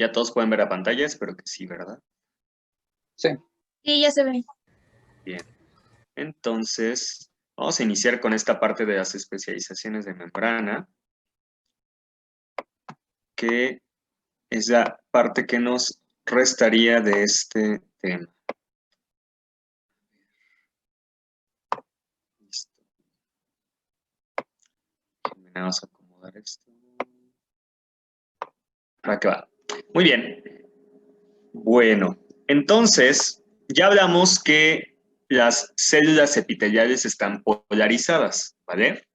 Ya todos pueden ver la pantalla, espero que sí, ¿verdad? Sí. Sí, ya se ve. Bien. Entonces, vamos a iniciar con esta parte de las especializaciones de membrana, que es la parte que nos restaría de este tema. Listo. Vamos a acomodar esto. Acá va. Muy bien. Bueno, entonces, ya hablamos que las células epiteliales están polarizadas, ¿vale?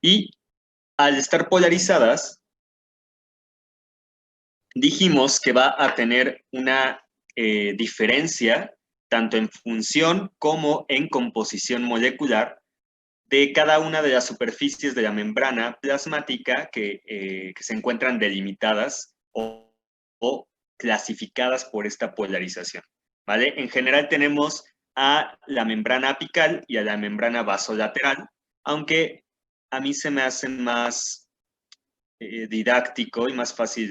Y al estar polarizadas, dijimos que va a tener una diferencia tanto en función como en composición molecular de cada una de las superficies de la membrana plasmática que se encuentran delimitadas o clasificadas por esta polarización, ¿vale? En general tenemos a la membrana apical y a la membrana vasolateral, aunque a mí se me hacen más didáctico y más fácil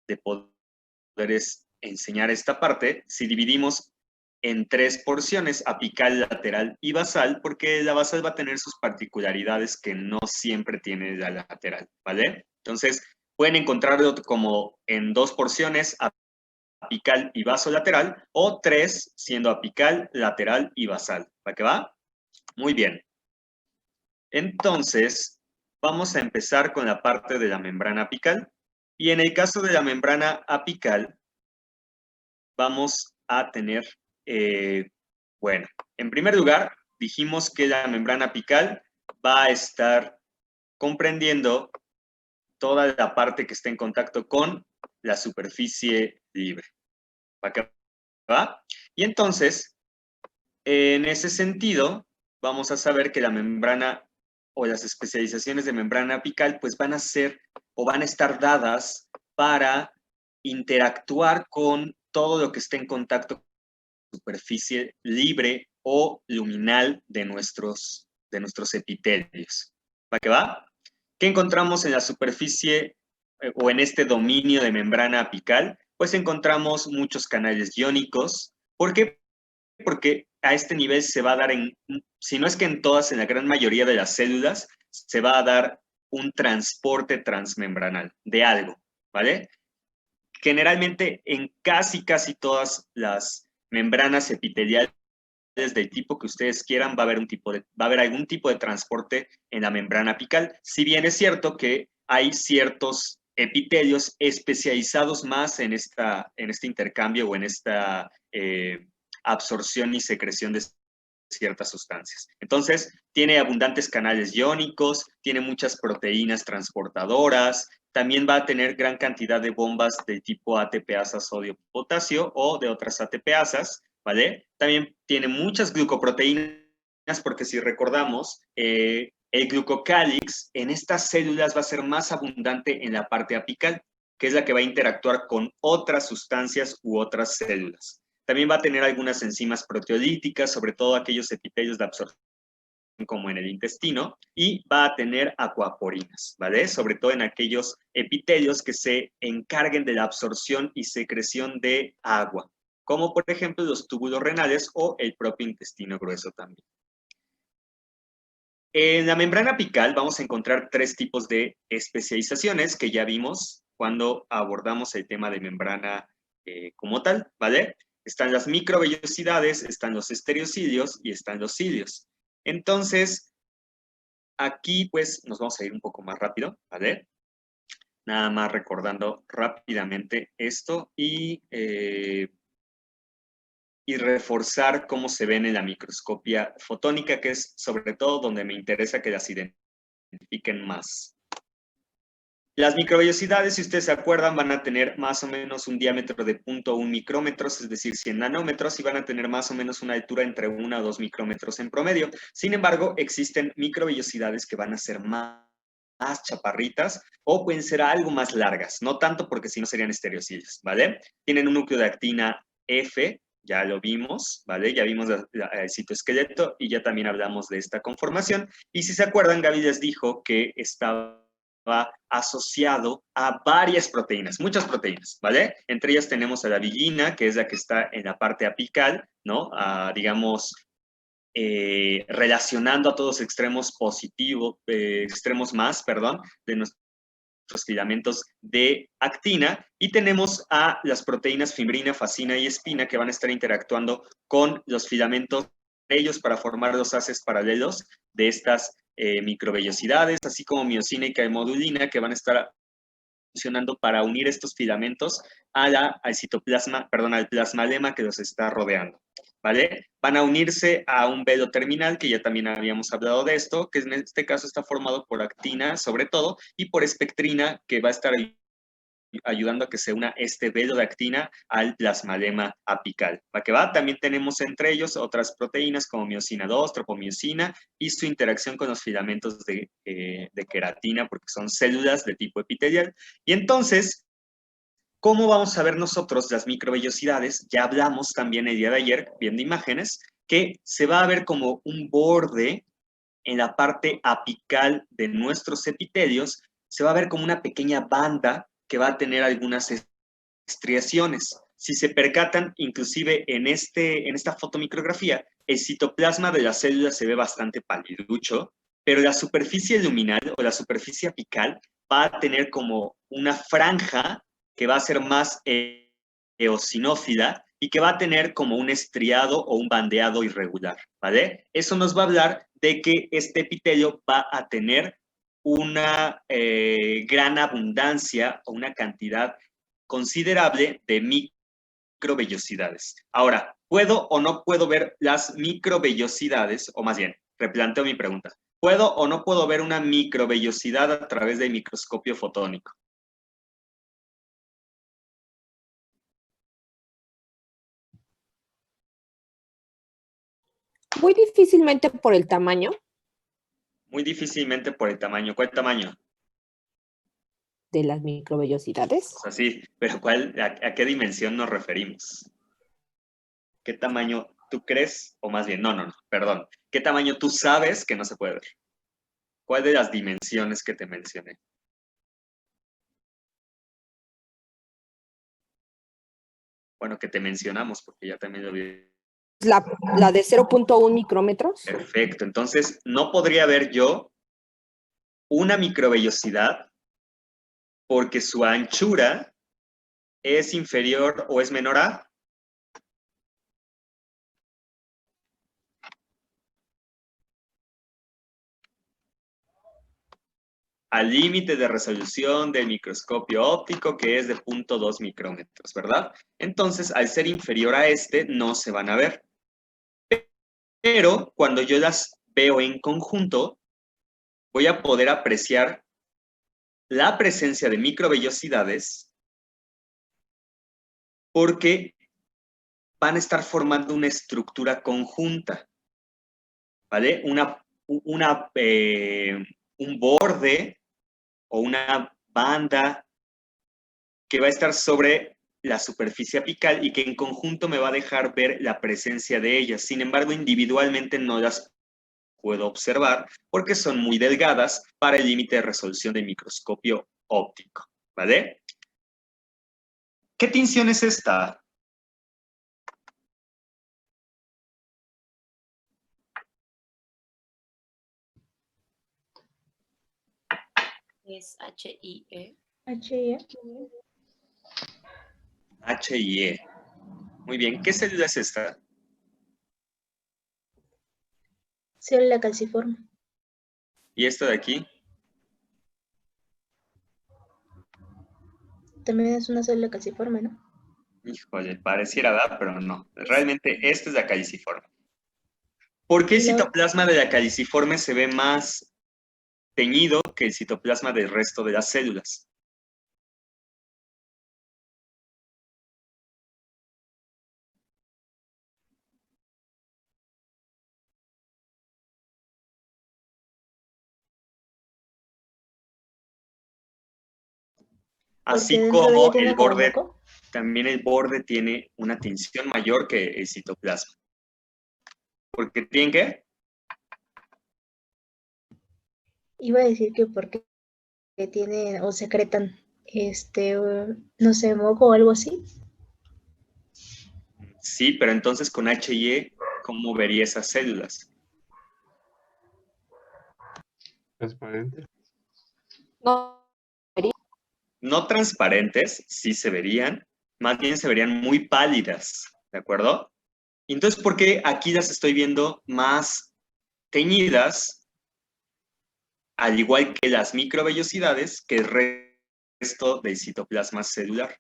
de poder enseñar esta parte si dividimos en tres porciones, apical, lateral y basal, porque la basal va a tener sus particularidades que no siempre tiene la lateral, ¿vale? Entonces, pueden encontrarlo como en dos porciones, apical y basolateral, o tres, siendo apical, lateral y basal. ¿Para qué va? Muy bien. Entonces, vamos a empezar con la parte de la membrana apical. Y en el caso de la membrana apical, vamos a tener, bueno, en primer lugar, dijimos que la membrana apical va a estar comprendiendo toda la parte que está en contacto con la superficie libre. ¿Va que va? Y entonces, en ese sentido, vamos a saber que la membrana o las especializaciones de membrana apical pues van a ser o van a estar dadas para interactuar con todo lo que esté en contacto con la superficie libre o luminal de nuestros epitelios. ¿Va que va? ¿Qué encontramos en la superficie o en este dominio de membrana apical? Pues encontramos muchos canales iónicos. ¿Por qué? Porque a este nivel se va a dar, si no es que en todas, en la gran mayoría de las células, se va a dar un transporte transmembranal de algo, ¿vale? Generalmente en casi todas las membranas epiteliales del tipo que ustedes quieran va a haber algún tipo de transporte en la membrana apical. Si bien es cierto que hay ciertos epitelios especializados más en este intercambio o en esta absorción y secreción de ciertas sustancias. Entonces, tiene abundantes canales iónicos, tiene muchas proteínas transportadoras, también va a tener gran cantidad de bombas de tipo ATPasa sodio-potasio o de otras ATPasas, ¿vale? También tiene muchas glucoproteínas, porque si recordamos, el glucocálix en estas células va a ser más abundante en la parte apical, que es la que va a interactuar con otras sustancias u otras células. También va a tener algunas enzimas proteolíticas, sobre todo aquellos epitelios de absorción como en el intestino, y va a tener acuaporinas, ¿vale? Sobre todo en aquellos epitelios que se encarguen de la absorción y secreción de agua, como por ejemplo los túbulos renales o el propio intestino grueso también. En la membrana apical vamos a encontrar tres tipos de especializaciones que ya vimos cuando abordamos el tema de membrana como tal, ¿vale? Están las microvellosidades, están los estereocilios y están los cilios. Entonces, aquí pues nos vamos a ir un poco más rápido, ¿vale? Nada más recordando rápidamente esto y reforzar cómo se ven en la microscopia fotónica, que es sobre todo donde me interesa que las identifiquen más. Las microvellosidades, si ustedes se acuerdan, van a tener más o menos un diámetro de 0.1 micrómetros, es decir, 100 nanómetros, y van a tener más o menos una altura entre 1 a 2 micrómetros en promedio. Sin embargo, existen microvellosidades que van a ser más chaparritas o pueden ser algo más largas, no tanto porque si no serían estereocilios, ¿vale? Tienen un núcleo de actina F, ya lo vimos, ¿vale? Ya vimos el citoesqueleto y ya también hablamos de esta conformación. Y si se acuerdan, Gaby les dijo que estaba va asociado a varias proteínas, muchas proteínas, ¿vale? Entre ellas tenemos a la vigina, que es la que está en la parte apical, ¿no? Digamos, relacionando a todos los extremos positivos, extremos más, perdón, de nuestros filamentos de actina, y tenemos a las proteínas fibrina, fascina y espina que van a estar interactuando con los filamentos de ellos para formar los haces paralelos de estas microvellosidades, así como miocina y caemodulina que van a estar funcionando para unir estos filamentos al citoplasma, perdón, al plasmalema que los está rodeando, ¿vale? Van a unirse a un velo terminal, que ya también habíamos hablado de esto, que en este caso está formado por actina, sobre todo, y por espectrina, que va a estar ayudando a que se una este velo de actina al plasmalema apical. ¿Para qué va? También tenemos entre ellos otras proteínas como miocina 2, tropomiosina y su interacción con los filamentos de queratina, porque son células de tipo epitelial. Y entonces, ¿cómo vamos a ver nosotros las microvellosidades? Ya hablamos también el día de ayer, viendo imágenes, que se va a ver como un borde en la parte apical de nuestros epitelios, se va a ver como una pequeña banda que va a tener algunas estriaciones. Si se percatan, inclusive en esta fotomicrografía, el citoplasma de la célula se ve bastante paliducho, pero la superficie luminal o la superficie apical va a tener como una franja que va a ser más eosinófila y que va a tener como un estriado o un bandeado irregular, ¿vale? Eso nos va a hablar de que este epitelio va a tener una gran abundancia o una cantidad considerable de microvellosidades. Ahora, ¿puedo o no puedo ver las microvellosidades? O más bien, replanteo mi pregunta. ¿Puedo o no puedo ver una microvellosidad a través del microscopio fotónico? Muy difícilmente por el tamaño Muy difícilmente por el tamaño. ¿Cuál tamaño? de las microvellosidades. O sea, sí, pero a qué dimensión nos referimos? ¿Qué tamaño tú crees? O más bien, no, perdón. ¿Qué tamaño tú sabes que no se puede ver? ¿Cuál de las dimensiones que te mencioné? Bueno, que te mencionamos, porque ya también lo vi. La de 0.1 micrómetros. Perfecto. Entonces, no podría ver yo una microvellosidad porque su anchura es inferior o es menor al límite de resolución del microscopio óptico, que es de 0.2 micrómetros, ¿verdad? Entonces, al ser inferior a este, no se van a ver. Pero cuando yo las veo en conjunto, voy a poder apreciar la presencia de microvellosidades porque van a estar formando una estructura conjunta, ¿vale? Un borde o una banda que va a estar sobre la superficie apical y que en conjunto me va a dejar ver la presencia de ellas. Sin embargo, individualmente no las puedo observar porque son muy delgadas para el límite de resolución del microscopio óptico, ¿vale? ¿Qué tinción es esta? Es HIE. HIE. HIE. Muy bien. ¿Qué célula es esta? Célula calciforme. ¿Y esta de aquí? También es una célula calciforme, ¿no? Híjole, pareciera, ¿verdad? Pero no. Realmente esta es la caliciforme. ¿Por qué el citoplasma de la caliciforme se ve más teñido que el citoplasma del resto de las células? Así como el borde, también el borde tiene una tinción mayor que el citoplasma. ¿Por qué tiene qué? Iba a decir que porque tienen o secretan, no sé, moco o algo así. Sí, pero entonces con HIE, ¿cómo vería esas células? Transparente. No, No transparentes, sí se verían, más bien se verían muy pálidas, ¿de acuerdo? Entonces, ¿por qué aquí las estoy viendo más teñidas, al igual que las microvellosidades, que el resto del citoplasma celular?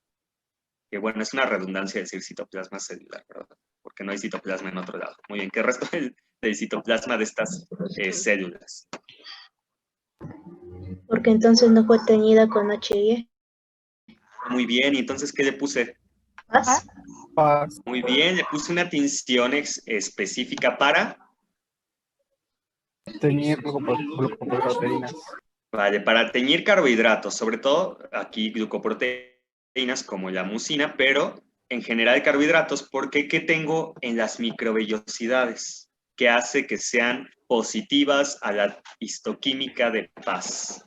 Que bueno, es una redundancia decir citoplasma celular, ¿verdad? Porque no hay citoplasma en otro lado. Muy bien, ¿qué resto del citoplasma de estas células? Porque entonces no fue teñida con HIE. Muy bien, ¿y entonces qué le puse? ¿Paz? Paz. Muy bien, le puse una tinción específica para, Teñir glucoproteínas. vale, para teñir carbohidratos, sobre todo aquí glucoproteínas como la mucina, pero en general carbohidratos, porque ¿qué tengo en las microvellosidades? Que hace que sean positivas a la histoquímica de paz.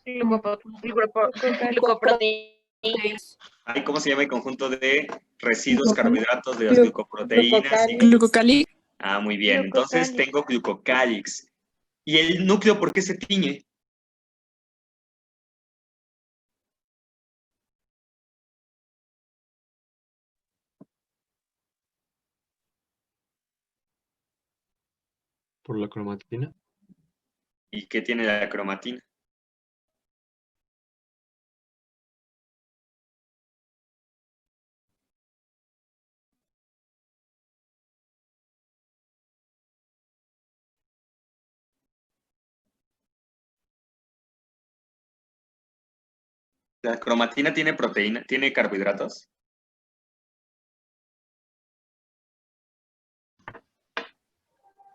Glucoproteínas. Ay, ¿cómo se llama el conjunto de residuos carbohidratos de las glucoproteínas? Glucocálix. Ah, muy bien. Entonces tengo glucocálix. ¿Y el núcleo por qué se tiñe? Por la cromatina. ¿Y qué tiene la cromatina? ¿La cromatina tiene proteína, tiene carbohidratos?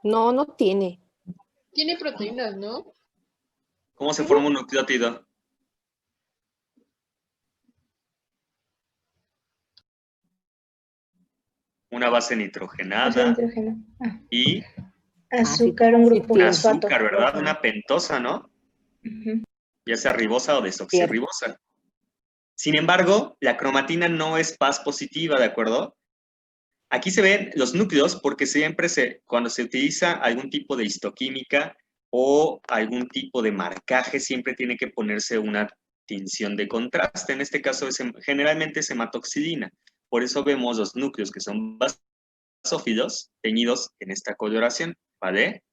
no, no tiene. Tiene proteínas, ¿no? ¿Cómo se forma un nucleótido? Una base Base de nitrogenada nitrógeno. Ah, y azúcar, un sí grupo tiene. fosfato. azúcar, ¿verdad? Una pentosa, ¿no? Ujú. Ya sea ribosa o desoxirribosa. Sin embargo, la cromatina no es paz positiva, ¿de acuerdo? Aquí se ven los núcleos porque siempre cuando se utiliza algún tipo de histoquímica o algún tipo de marcaje, siempre tiene que ponerse una tinción de contraste. En este caso, generalmente es hematoxilina. Por eso vemos los núcleos que son basófilos teñidos en esta coloración, ¿vale?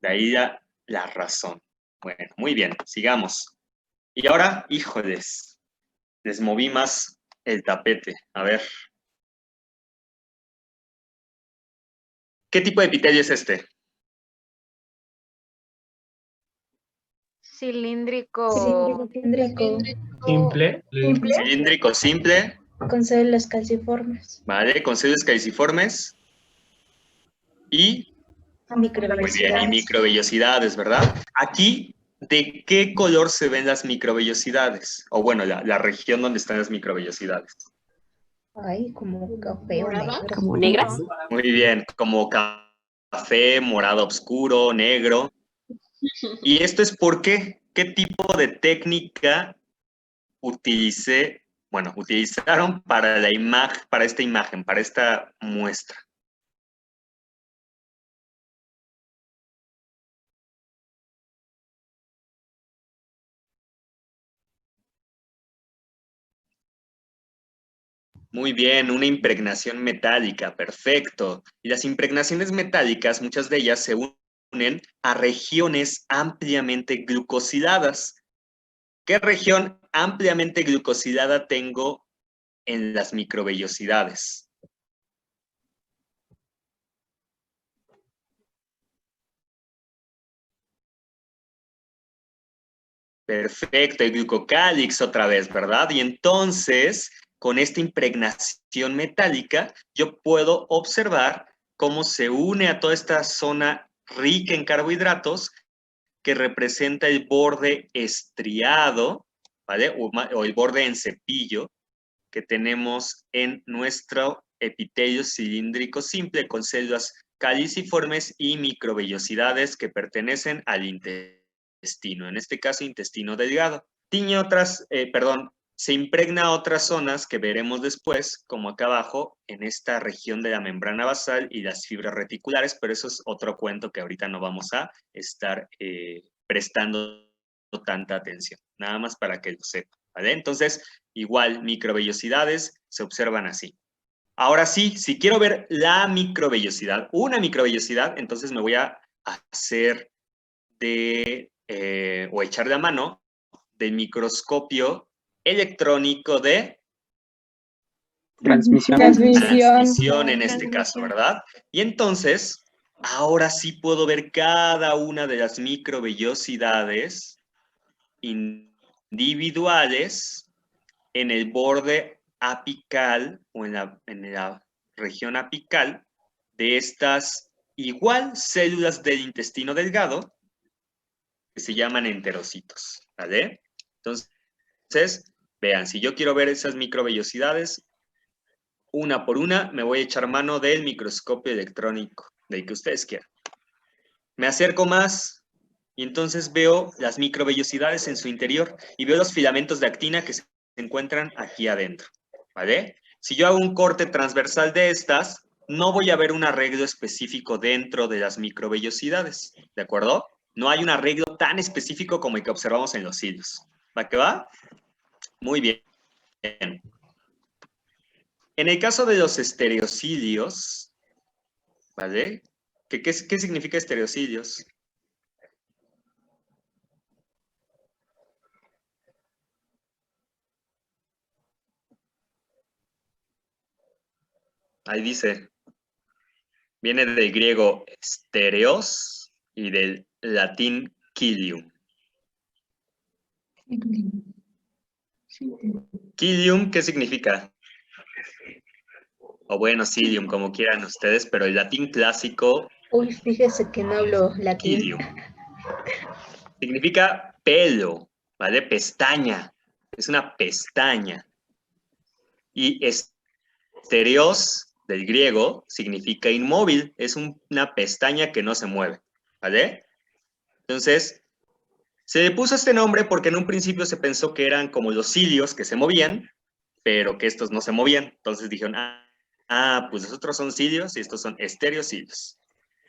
De ahí la razón. Bueno, muy bien, sigamos. Y ahora, híjoles, les moví más el tapete. A ver. ¿Qué tipo de epitelio es este? Cilíndrico. Cilíndrico. Simple. Cilíndrico simple, Con células calciformes. ¿vale? Con células caliciformes y, muy bien, y Microvellosidades. microvellosidades, ¿verdad? Aquí, ¿de qué color se ven las microvellosidades? O bueno, la región donde están las microvellosidades. Ay, como café o ¿Morada? negro. Como negras. Muy bien, como café, morado oscuro, negro. ¿Y esto es por qué? ¿Qué tipo de técnica utilizaron para la imagen, para esta muestra? Muy bien, una impregnación metálica, perfecto. Y las impregnaciones metálicas, muchas de ellas se unen a regiones ampliamente glucosiladas. ¿Qué región ampliamente glucosilada tengo en las microvellosidades? Perfecto, el glucocálix otra vez, ¿verdad? Y entonces, con esta impregnación metálica, yo puedo observar cómo se une a toda esta zona rica en carbohidratos que representa el borde estriado, ¿vale? O el borde en cepillo que tenemos en nuestro epitelio cilíndrico simple con células caliciformes y microvellosidades que pertenecen al interior intestino, en este caso intestino delgado. Tiñe otras, se impregna otras zonas que veremos después, como acá abajo, en esta región de la membrana basal y las fibras reticulares, pero eso es otro cuento que ahorita no vamos a estar prestando tanta atención, nada más para que lo sepan, ¿vale? Entonces, igual, microvellosidades se observan así. Ahora sí, si quiero ver la microvellosidad, una microvellosidad, entonces me voy a hacer o echar de mano del microscopio electrónico de Transmisión. transmisión en este caso, ¿verdad? Y entonces, ahora sí puedo ver cada una de las microvellosidades individuales en el borde apical o en la región apical de estas igual células del intestino delgado que se llaman enterocitos, ¿vale? Entonces, vean, si yo quiero ver esas microvellosidades, una por una, me voy a echar mano del microscopio electrónico, del que ustedes quieran. Me acerco más y entonces veo las microvellosidades en su interior y veo los filamentos de actina que se encuentran aquí adentro, ¿vale? Si yo hago un corte transversal de estas, no voy a ver un arreglo específico dentro de las microvellosidades, ¿de acuerdo? No hay un arreglo tan específico como el que observamos en los cilios. ¿Va que va? Muy bien. En el caso de los estereocilios, ¿vale? ¿Qué significa estereocilios? Ahí dice, viene del griego stereos y del latín cilium. Cilium, ¿qué significa? O bueno, cilium, como quieran ustedes, pero el latín clásico, Uy, fíjese que no hablo latín. cilium, significa pelo, ¿vale? Pestaña, es una pestaña. Y estereos, del griego, significa inmóvil, es una pestaña que no se mueve, ¿vale? Entonces, se le puso este nombre porque en un principio se pensó que eran como los cilios que se movían, pero que estos no se movían. Entonces dijeron, pues los otros son cilios y estos son estereocilios.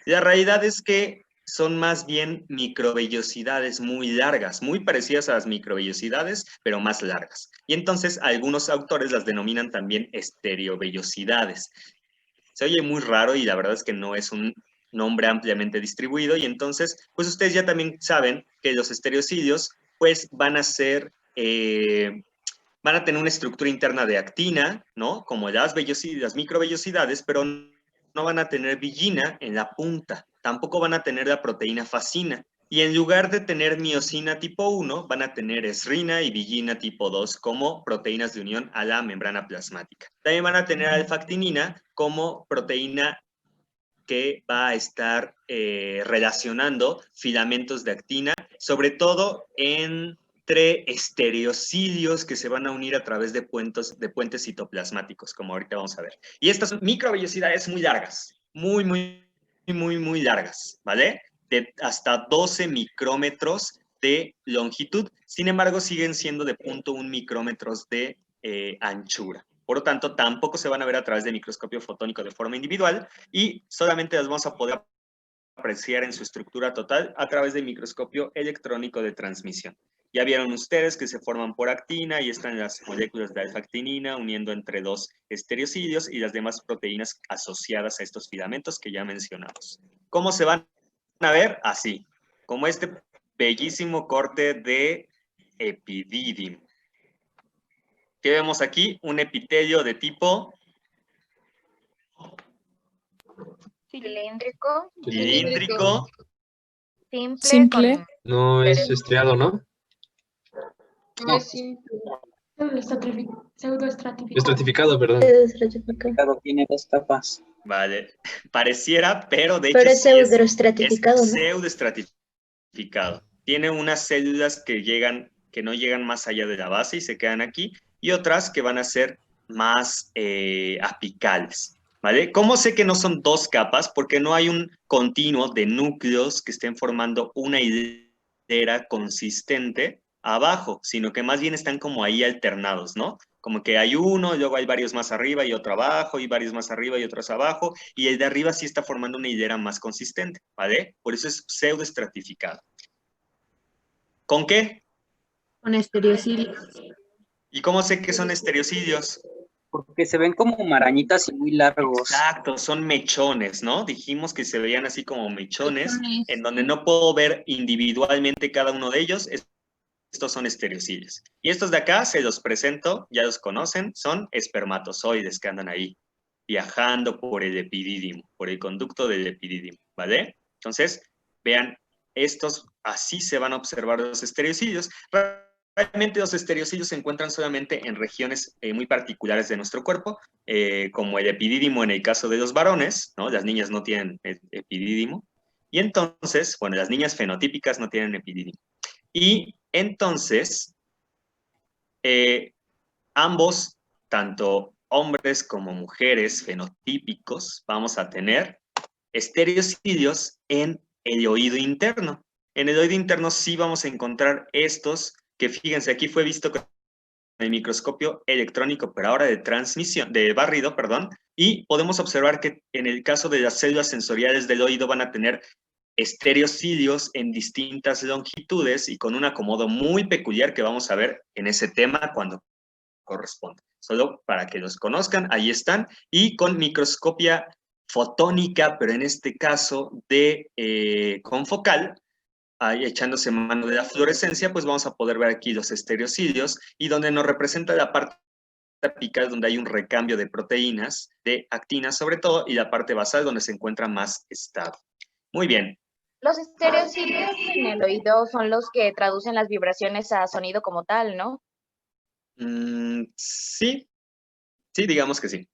La realidad es que son más bien microvellosidades muy largas, muy parecidas a las microvellosidades, pero más largas. Y entonces algunos autores las denominan también estereovellosidades. Se oye muy raro y la verdad es que no es un nombre ampliamente distribuido, y entonces, pues ustedes ya también saben que los estereocilios, pues van a ser, van a tener una estructura interna de actina, ¿no? Como las microvellosidades, pero no van a tener villina en la punta, tampoco van a tener la proteína fascina, y en lugar de tener miosina tipo 1, van a tener esrina y villina tipo 2 como proteínas de unión a la membrana plasmática. También van a tener alfa-actinina como proteína que va a estar relacionando filamentos de actina, sobre todo entre estereocilios que se van a unir a través de puentes citoplasmáticos, como ahorita vamos a ver. Y estas son microvellosidades muy largas, muy largas, ¿vale? De hasta 12 micrómetros de longitud, sin embargo siguen siendo de 0.1 micrómetros de anchura. Por lo tanto, tampoco se van a ver a través del microscopio fotónico de forma individual y solamente las vamos a poder apreciar en su estructura total a través del microscopio electrónico de transmisión. Ya vieron ustedes que se forman por actina y están las moléculas de alfa-actinina uniendo entre dos estereocilios y las demás proteínas asociadas a estos filamentos que ya mencionamos. ¿Cómo se van a ver? Así, como este bellísimo corte de epididim. ¿Qué vemos aquí? Un epitelio de tipo Cilíndrico, cilíndrico, simple. No es estriado, ¿no? No es simple. Estratificado, perdón. Claro, tiene dos capas. vale, pareciera, pero de hecho Pero es sí es pseudoestratificado, ¿no? pseudoestratificado. Tiene unas células que no llegan más allá de la base y se quedan aquí, y otras que van a ser más apicales, ¿vale? ¿Cómo sé que no son dos capas? Porque no hay un continuo de núcleos que estén formando una hilera hilera consistente abajo, sino que más bien están como ahí alternados, ¿no? Como que hay uno, y luego hay varios más arriba y otro abajo, y varios más arriba y otros abajo, y el de arriba sí está formando una hilera más consistente, ¿vale? Por eso es pseudoestratificado. ¿Con qué? Con estereocilios. ¿Y cómo sé que son estereocidios? Porque se ven como marañitas y muy largos. Exacto, son mechones, ¿no? Dijimos que se veían así como mechones, Mechones. en donde no puedo ver individualmente cada uno de ellos. Estos son estereocidios. Y estos de acá se los presento, ya los conocen, son espermatozoides que andan ahí, viajando por el epidídimo, por el conducto del epidídimo, ¿vale? Entonces, vean, estos así se van a observar los estereocidios. Realmente los estereocidios se encuentran solamente en regiones muy particulares de nuestro cuerpo, como el epidídimo en el caso de los varones, ¿no? Las niñas no tienen epidídimo. Y entonces, bueno, las niñas fenotípicas no tienen epidídimo. Y entonces, ambos, tanto hombres como mujeres fenotípicos, vamos a tener estereocidios en el oído interno. En el oído interno sí vamos a encontrar estos, que fíjense, aquí fue visto con el microscopio electrónico, pero ahora de transmisión, de barrido, perdón, y podemos observar que en el caso de las células sensoriales del oído van a tener estereocidios en distintas longitudes y con un acomodo muy peculiar que vamos a ver en ese tema cuando corresponde. Solo para que los conozcan, ahí están, y con microscopia fotónica, pero en este caso de confocal, ahí echándose mano de la fluorescencia, pues vamos a poder ver aquí los estereocidios y donde nos representa la parte apical donde hay un recambio de proteínas, de actinas sobre todo, y la parte basal donde se encuentra más estable. Muy bien. Los estereocilios en el oído son los que traducen las vibraciones a sonido como tal, ¿no? Sí, sí, digamos que sí.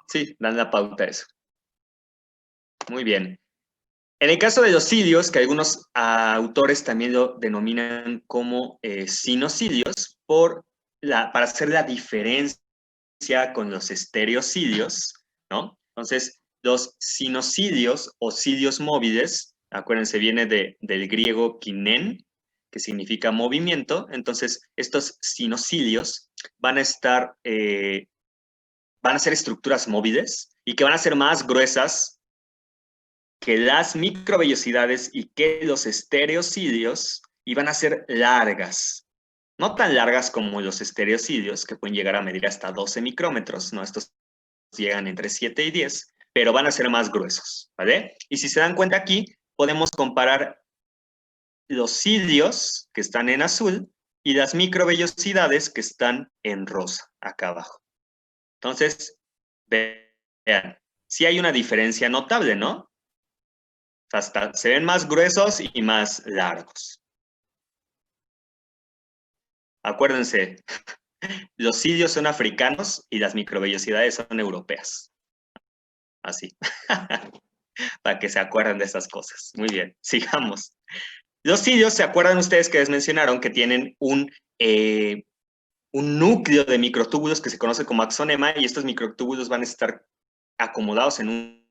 Sí, dan la pauta a eso. Muy bien. En el caso de los cilios, que algunos autores también lo denominan como sinocilios, para hacer la diferencia con los estereocilios, ¿no? Entonces, los sinocilios o cilios móviles, acuérdense, viene del griego kinen, que significa movimiento. Entonces, estos sinocilios van a estar, van a ser estructuras móviles y que van a ser más gruesas que las microvellosidades y que los estereocidios, y van a ser largas. No tan largas como los estereocidios, que pueden llegar a medir hasta 12 micrómetros, ¿no? Estos llegan entre 7 y 10, pero van a ser más gruesos, ¿vale? Y si se dan cuenta aquí, podemos comparar los cilios, que están en azul, y las microvellosidades, que están en rosa, acá abajo. Entonces, vean, sí hay una diferencia notable, ¿no? Hasta se ven más gruesos y más largos. Acuérdense, los cilios son africanos y las microvellosidades son europeas. Así. Para que se acuerden de esas cosas. Muy bien, sigamos. Los cilios, ¿se acuerdan ustedes que les mencionaron que tienen un núcleo de microtúbulos que se conoce como axonema, y estos microtúbulos van a estar acomodados en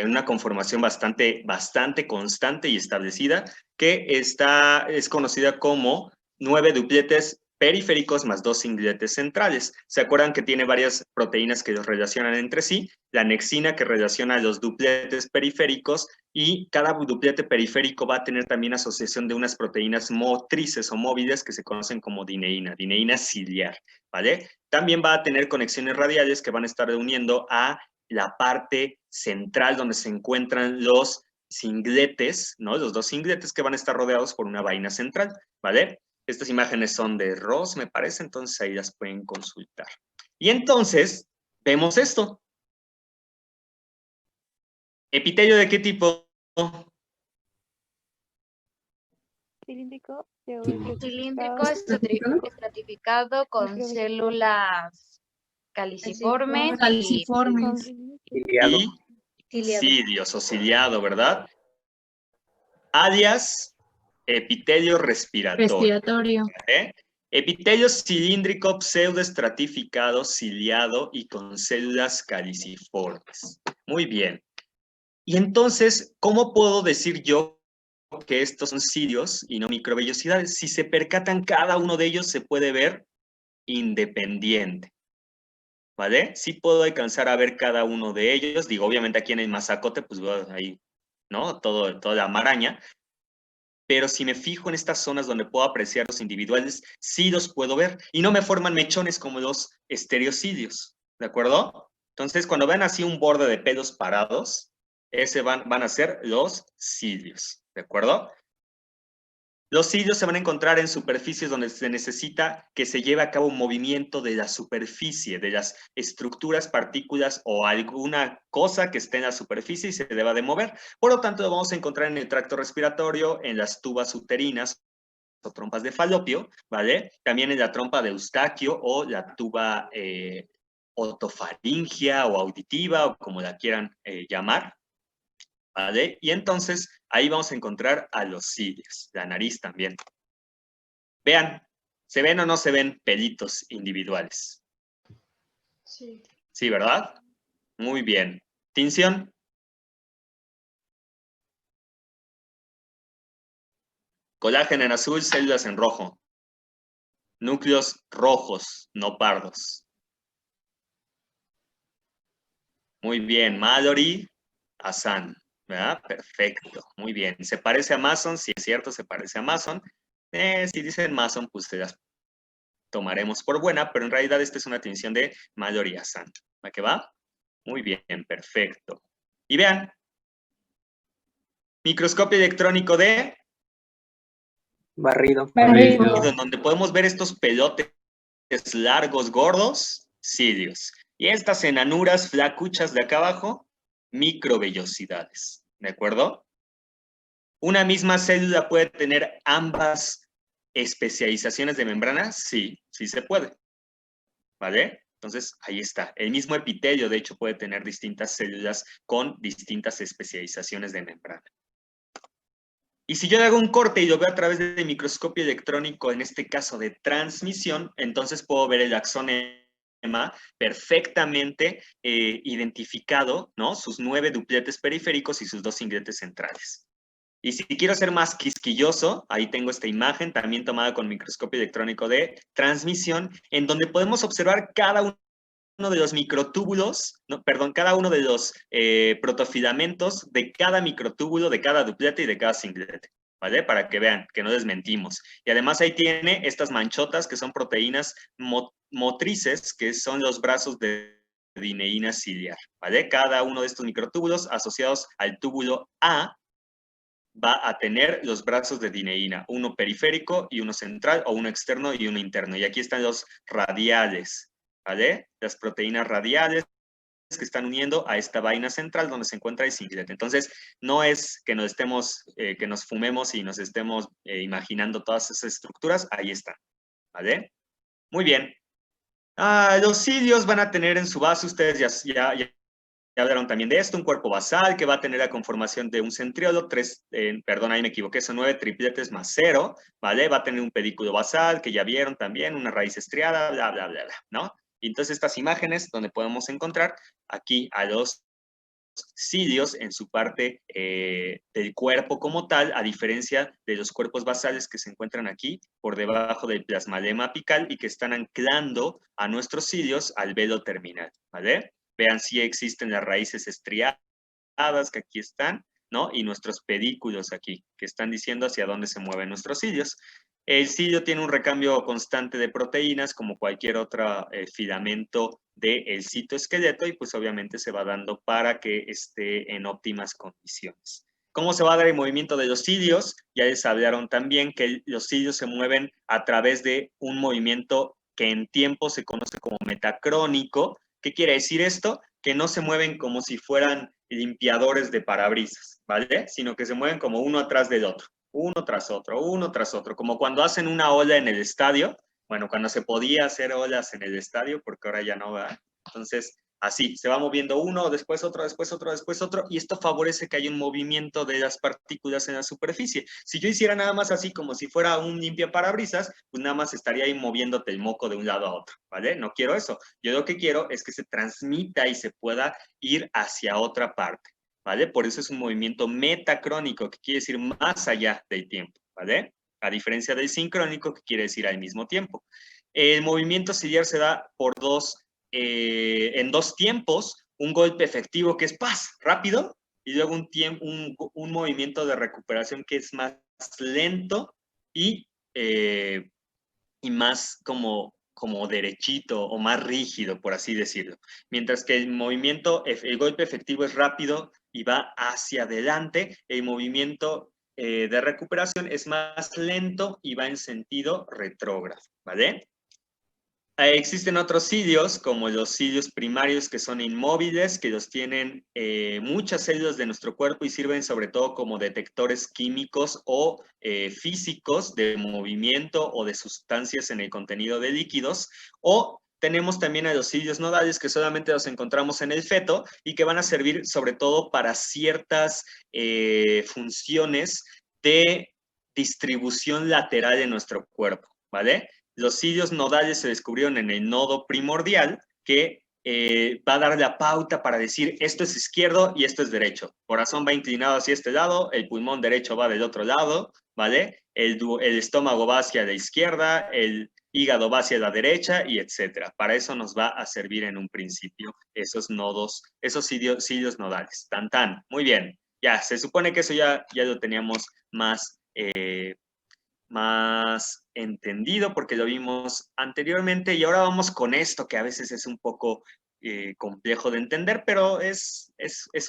una conformación bastante constante y establecida, que es conocida como 9 dupletes periféricos más 2 singletes centrales. ¿Se acuerdan que tiene varias proteínas que los relacionan entre sí? La anexina, que relaciona los dupletes periféricos, y cada duplete periférico va a tener también asociación de unas proteínas motrices o móviles que se conocen como dineína ciliar, ¿vale? También va a tener conexiones radiales que van a estar uniendo a la parte central donde se encuentran los cingletes, ¿no? Los dos cingletes que van a estar rodeados por una vaina central, ¿vale? Estas imágenes son de Ross, me parece, entonces ahí las pueden consultar. Y entonces, vemos esto. ¿Epitelio de qué tipo? Cilíndrico, Cilíndrico estratificado con células caliciformes Caliciformes. Ciliado. Y cilios o ciliado, ¿verdad? Alias epitelio respiratorio. ¿Eh? Epitelio cilíndrico pseudoestratificado, ciliado y con células caliciformes. Muy bien. Y entonces, ¿cómo puedo decir yo que estos son cilios y no microvellosidades. Si se percatan, cada uno de ellos se puede ver independiente, ¿vale? Sí puedo alcanzar a ver cada uno de ellos. Digo, obviamente aquí en el mazacote, pues veo ahí, ¿no? Toda la maraña. Pero si me fijo en estas zonas donde puedo apreciar los individuales, sí los puedo ver. Y no me forman mechones como los estereocidios, ¿de acuerdo? Entonces, cuando vean así un borde de pelos parados, ese van a ser los cilios, ¿de acuerdo? Los cilios se van a encontrar en superficies donde se necesita que se lleve a cabo un movimiento de la superficie, de las estructuras, partículas o alguna cosa que esté en la superficie y se deba de mover. Por lo tanto, lo vamos a encontrar en el tracto respiratorio, en las tubas uterinas o trompas de falopio, ¿vale? También en la trompa de Eustaquio o la tuba otofaringia o auditiva o como la quieran llamar, ¿vale? Y entonces ahí vamos a encontrar a los cilios, la nariz también. Vean, ¿se ven o no se ven pelitos individuales? Sí. Sí, ¿verdad? Muy bien. ¿Tinción? Colágeno en azul, células en rojo. Núcleos rojos, no pardos. Muy bien, Mallory, Hassan, ¿verdad? Perfecto, muy bien. ¿Se parece a Mason? Sí, es cierto, se parece a Mason. Si dicen Mason, pues se las tomaremos por buena, pero en realidad esta es una tinción de Mallory Hassan. ¿Va que va? Muy bien, perfecto. Y vean, microscopio electrónico de Barrido. Barrido. en donde podemos ver estos pelotes largos, gordos, cilios. Y estas enanuras flacuchas de acá abajo, microvellosidades. ¿De acuerdo? ¿Una misma célula puede tener ambas especializaciones de membrana? Sí, sí se puede. ¿Vale? Entonces, ahí está. El mismo epitelio, de hecho, puede tener distintas células con distintas especializaciones de membrana. Y si yo le hago un corte y lo veo a través del microscopio electrónico, en este caso de transmisión, entonces puedo ver el axonema perfectamente identificado, ¿no? Sus 9 dupletes periféricos y sus 2 cingletes centrales. Y si quiero ser más quisquilloso, ahí tengo esta imagen también tomada con microscopio electrónico de transmisión, en donde podemos observar cada uno de los microtúbulos, no, perdón, cada uno de los protofilamentos de cada microtúbulo, de cada duplete y de cada singlete, ¿vale? Para que vean que no desmentimos. Y además ahí tiene estas manchotas que son proteínas motrices, que son los brazos de dineína ciliar, ¿vale? Cada uno de estos microtúbulos asociados al túbulo A va a tener los brazos de dineína, uno periférico y uno central, o uno externo y uno interno. Y aquí están los radiales, ¿vale? Las proteínas radiales que están uniendo a esta vaina central donde se encuentra el singlete. Entonces, no es que nos estemos, que nos fumemos y nos estemos imaginando todas esas estructuras, ahí están, ¿vale? Muy bien. Los cilios van a tener en su base, ustedes ya hablaron también de esto, un cuerpo basal que va a tener la conformación de un centriolo, perdón, ahí me equivoqué, son 9 tripletes más 0, ¿vale? Va a tener un pedículo basal, que ya vieron también, una raíz estriada, bla, bla, bla, bla, ¿no? Y entonces estas imágenes donde podemos encontrar aquí a los cilios en su parte del cuerpo como tal, a diferencia de los cuerpos basales que se encuentran aquí por debajo del plasmalema apical y que están anclando a nuestros cilios al velo terminal, ¿vale? Vean si existen las raíces estriadas que aquí están, ¿no? Y nuestros pedículos aquí, que están diciendo hacia dónde se mueven nuestros cilios. El cilio tiene un recambio constante de proteínas, como cualquier otro filamento del citoesqueleto, y pues obviamente se va dando para que esté en óptimas condiciones. ¿Cómo se va a dar el movimiento de los cilios? Ya les hablaron también que los cilios se mueven a través de un movimiento que en tiempo se conoce como metacrónico. ¿Qué quiere decir esto? Que no se mueven como si fueran limpiadores de parabrisas, ¿vale? Sino que se mueven como uno atrás del otro, uno tras otro, como cuando hacen una ola en el estadio, bueno, cuando se podía hacer olas en el estadio, porque ahora ya no va. Entonces, así, se va moviendo uno, después otro, después otro, después otro, y esto favorece que haya un movimiento de las partículas en la superficie. Si yo hiciera nada más así, como si fuera un limpiaparabrisas, pues nada más estaría ahí moviéndote el moco de un lado a otro, ¿vale? No quiero eso. Yo lo que quiero es que se transmita y se pueda ir hacia otra parte. ¿vale? Por eso es un movimiento metacrónico, que quiere decir más allá del tiempo, ¿vale? A diferencia del sincrónico, que quiere decir al mismo tiempo. El movimiento ciliar se da por en dos tiempos, un golpe efectivo que es ¡paz! Rápido, y luego un movimiento de recuperación que es más lento y más como derechito o más rígido, por así decirlo. Mientras que el golpe efectivo es rápido y va hacia adelante, el movimiento de recuperación es más lento y va en sentido retrógrado, ¿vale? Existen otros cilios, como los cilios primarios, que son inmóviles, que los tienen muchas células de nuestro cuerpo y sirven sobre todo como detectores químicos o físicos de movimiento o de sustancias en el contenido de líquidos. O tenemos también a los cilios nodales, que solamente los encontramos en el feto y que van a servir sobre todo para ciertas funciones de distribución lateral en nuestro cuerpo, ¿vale? Los cilios nodales se descubrieron en el nodo primordial, que va a dar la pauta para decir esto es izquierdo y esto es derecho. Corazón va inclinado hacia este lado, el pulmón derecho va del otro lado, ¿vale? El estómago va hacia la izquierda, el hígado va hacia la derecha y etcétera. Para eso nos va a servir en un principio esos nodos, esos cilios nodales. Tan, tan. Muy bien. Ya, se supone que eso ya lo teníamos más entendido porque lo vimos anteriormente y ahora vamos con esto que a veces es un poco complejo de entender, pero es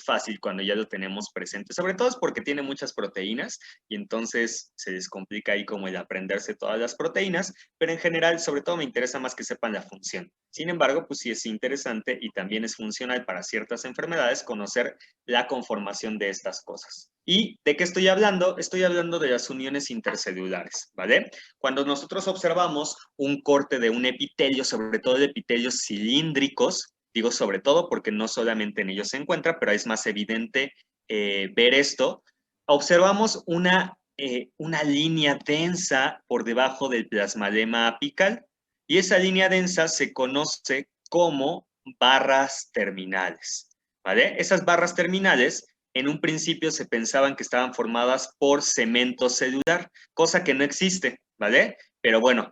fácil cuando ya lo tenemos presente, sobre todo es porque tiene muchas proteínas y entonces se les complica ahí como el aprenderse todas las proteínas, pero en general sobre todo me interesa más que sepan la función. Sin embargo, pues sí es interesante y también es funcional para ciertas enfermedades conocer la conformación de estas cosas. ¿Y de qué estoy hablando? Estoy hablando de las uniones intercelulares, ¿vale? Cuando nosotros observamos un corte de un epitelio, sobre todo de epitelios cilíndricos, digo sobre todo porque no solamente en ellos se encuentra, pero es más evidente ver esto, observamos una línea densa por debajo del plasmalema apical y esa línea densa se conoce como barras terminales, ¿vale? Esas barras terminales en un principio se pensaban que estaban formadas por cemento celular, cosa que no existe, ¿vale? Pero bueno,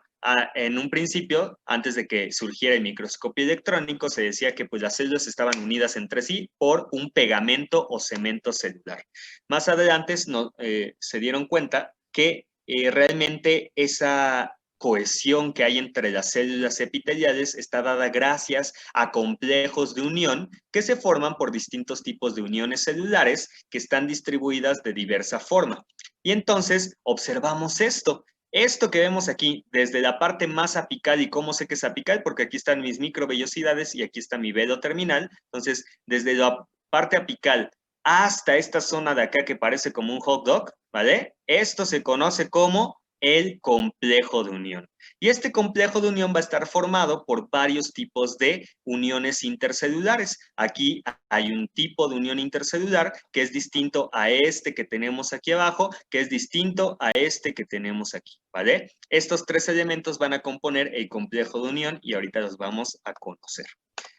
en un principio, antes de que surgiera el microscopio electrónico, se decía que pues, las células estaban unidas entre sí por un pegamento o cemento celular. Más adelante se dieron cuenta que realmente esa cohesión que hay entre las células epiteliales está dada gracias a complejos de unión que se forman por distintos tipos de uniones celulares que están distribuidas de diversa forma. Y entonces observamos esto. Esto que vemos aquí, desde la parte más apical, ¿y cómo sé que es apical? Porque aquí están mis microvellosidades y aquí está mi velo terminal. Entonces, desde la parte apical hasta esta zona de acá que parece como un hot dog, ¿vale? Esto se conoce como el complejo de unión. Y este complejo de unión va a estar formado por varios tipos de uniones intercelulares. Aquí hay un tipo de unión intercelular que es distinto a este que tenemos aquí abajo, que es distinto a este que tenemos aquí, ¿vale? Estos tres elementos van a componer el complejo de unión y ahorita los vamos a conocer.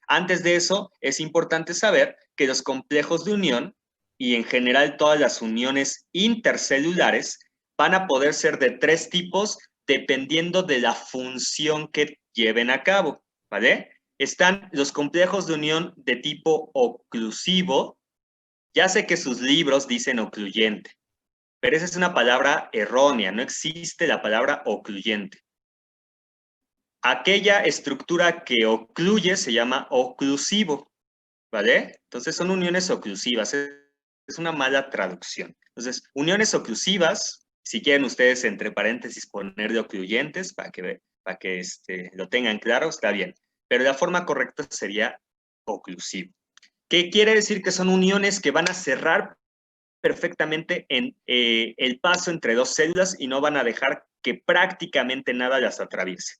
Antes de eso, es importante saber que los complejos de unión y en general todas las uniones intercelulares van a poder ser de tres tipos dependiendo de la función que lleven a cabo, ¿vale? Están los complejos de unión de tipo oclusivo. Ya sé que sus libros dicen ocluyente, pero esa es una palabra errónea, no existe la palabra ocluyente. Aquella estructura que ocluye se llama oclusivo, ¿vale? Entonces son uniones oclusivas, es una mala traducción. Entonces, uniones oclusivas, si quieren ustedes entre paréntesis poner de ocluyentes para que lo tengan claro, está bien. Pero la forma correcta sería oclusivo. ¿Qué quiere decir? Que son uniones que van a cerrar perfectamente en el paso entre dos células y no van a dejar que prácticamente nada las atraviese.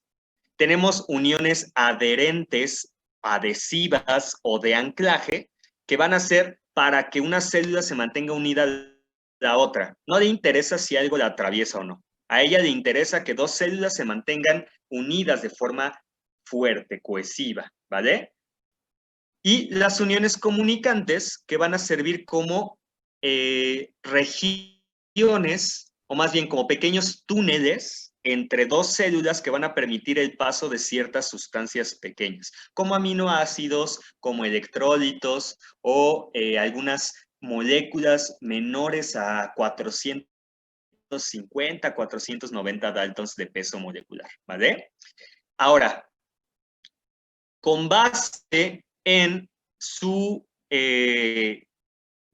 Tenemos uniones adherentes, adhesivas o de anclaje que van a ser para que una célula se mantenga unida a la otra. No le interesa si algo la atraviesa o no. A ella le interesa que dos células se mantengan unidas de forma fuerte, cohesiva, ¿vale? Y las uniones comunicantes que van a servir como regiones, o más bien como pequeños túneles entre dos células que van a permitir el paso de ciertas sustancias pequeñas, como aminoácidos, como electrolitos o algunas moléculas menores a 450, 490 daltons de peso molecular, ¿vale? Ahora, con base en su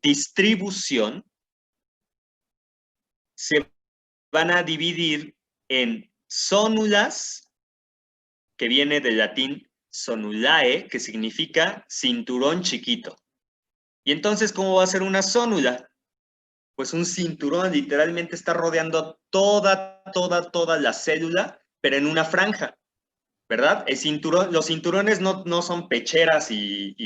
distribución, se van a dividir en zónulas, que viene del latín zonulae, que significa cinturón chiquito. Y entonces, ¿cómo va a ser una zónula? Pues un cinturón literalmente está rodeando toda la célula, pero en una franja, ¿verdad? El cinturón, los cinturones no son pecheras y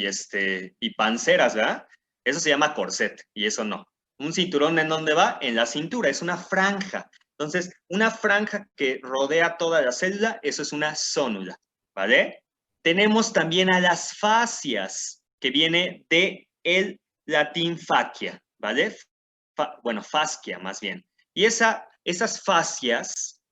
panceras, ¿verdad? Eso se llama corset, y eso no. Un cinturón, ¿en dónde va? En la cintura, es una franja. Entonces, una franja que rodea toda la célula, eso es una zónula, ¿vale? Tenemos también a las fascias, que viene de el latín fascia, ¿vale? Bueno, fascia más bien. Y esas fascias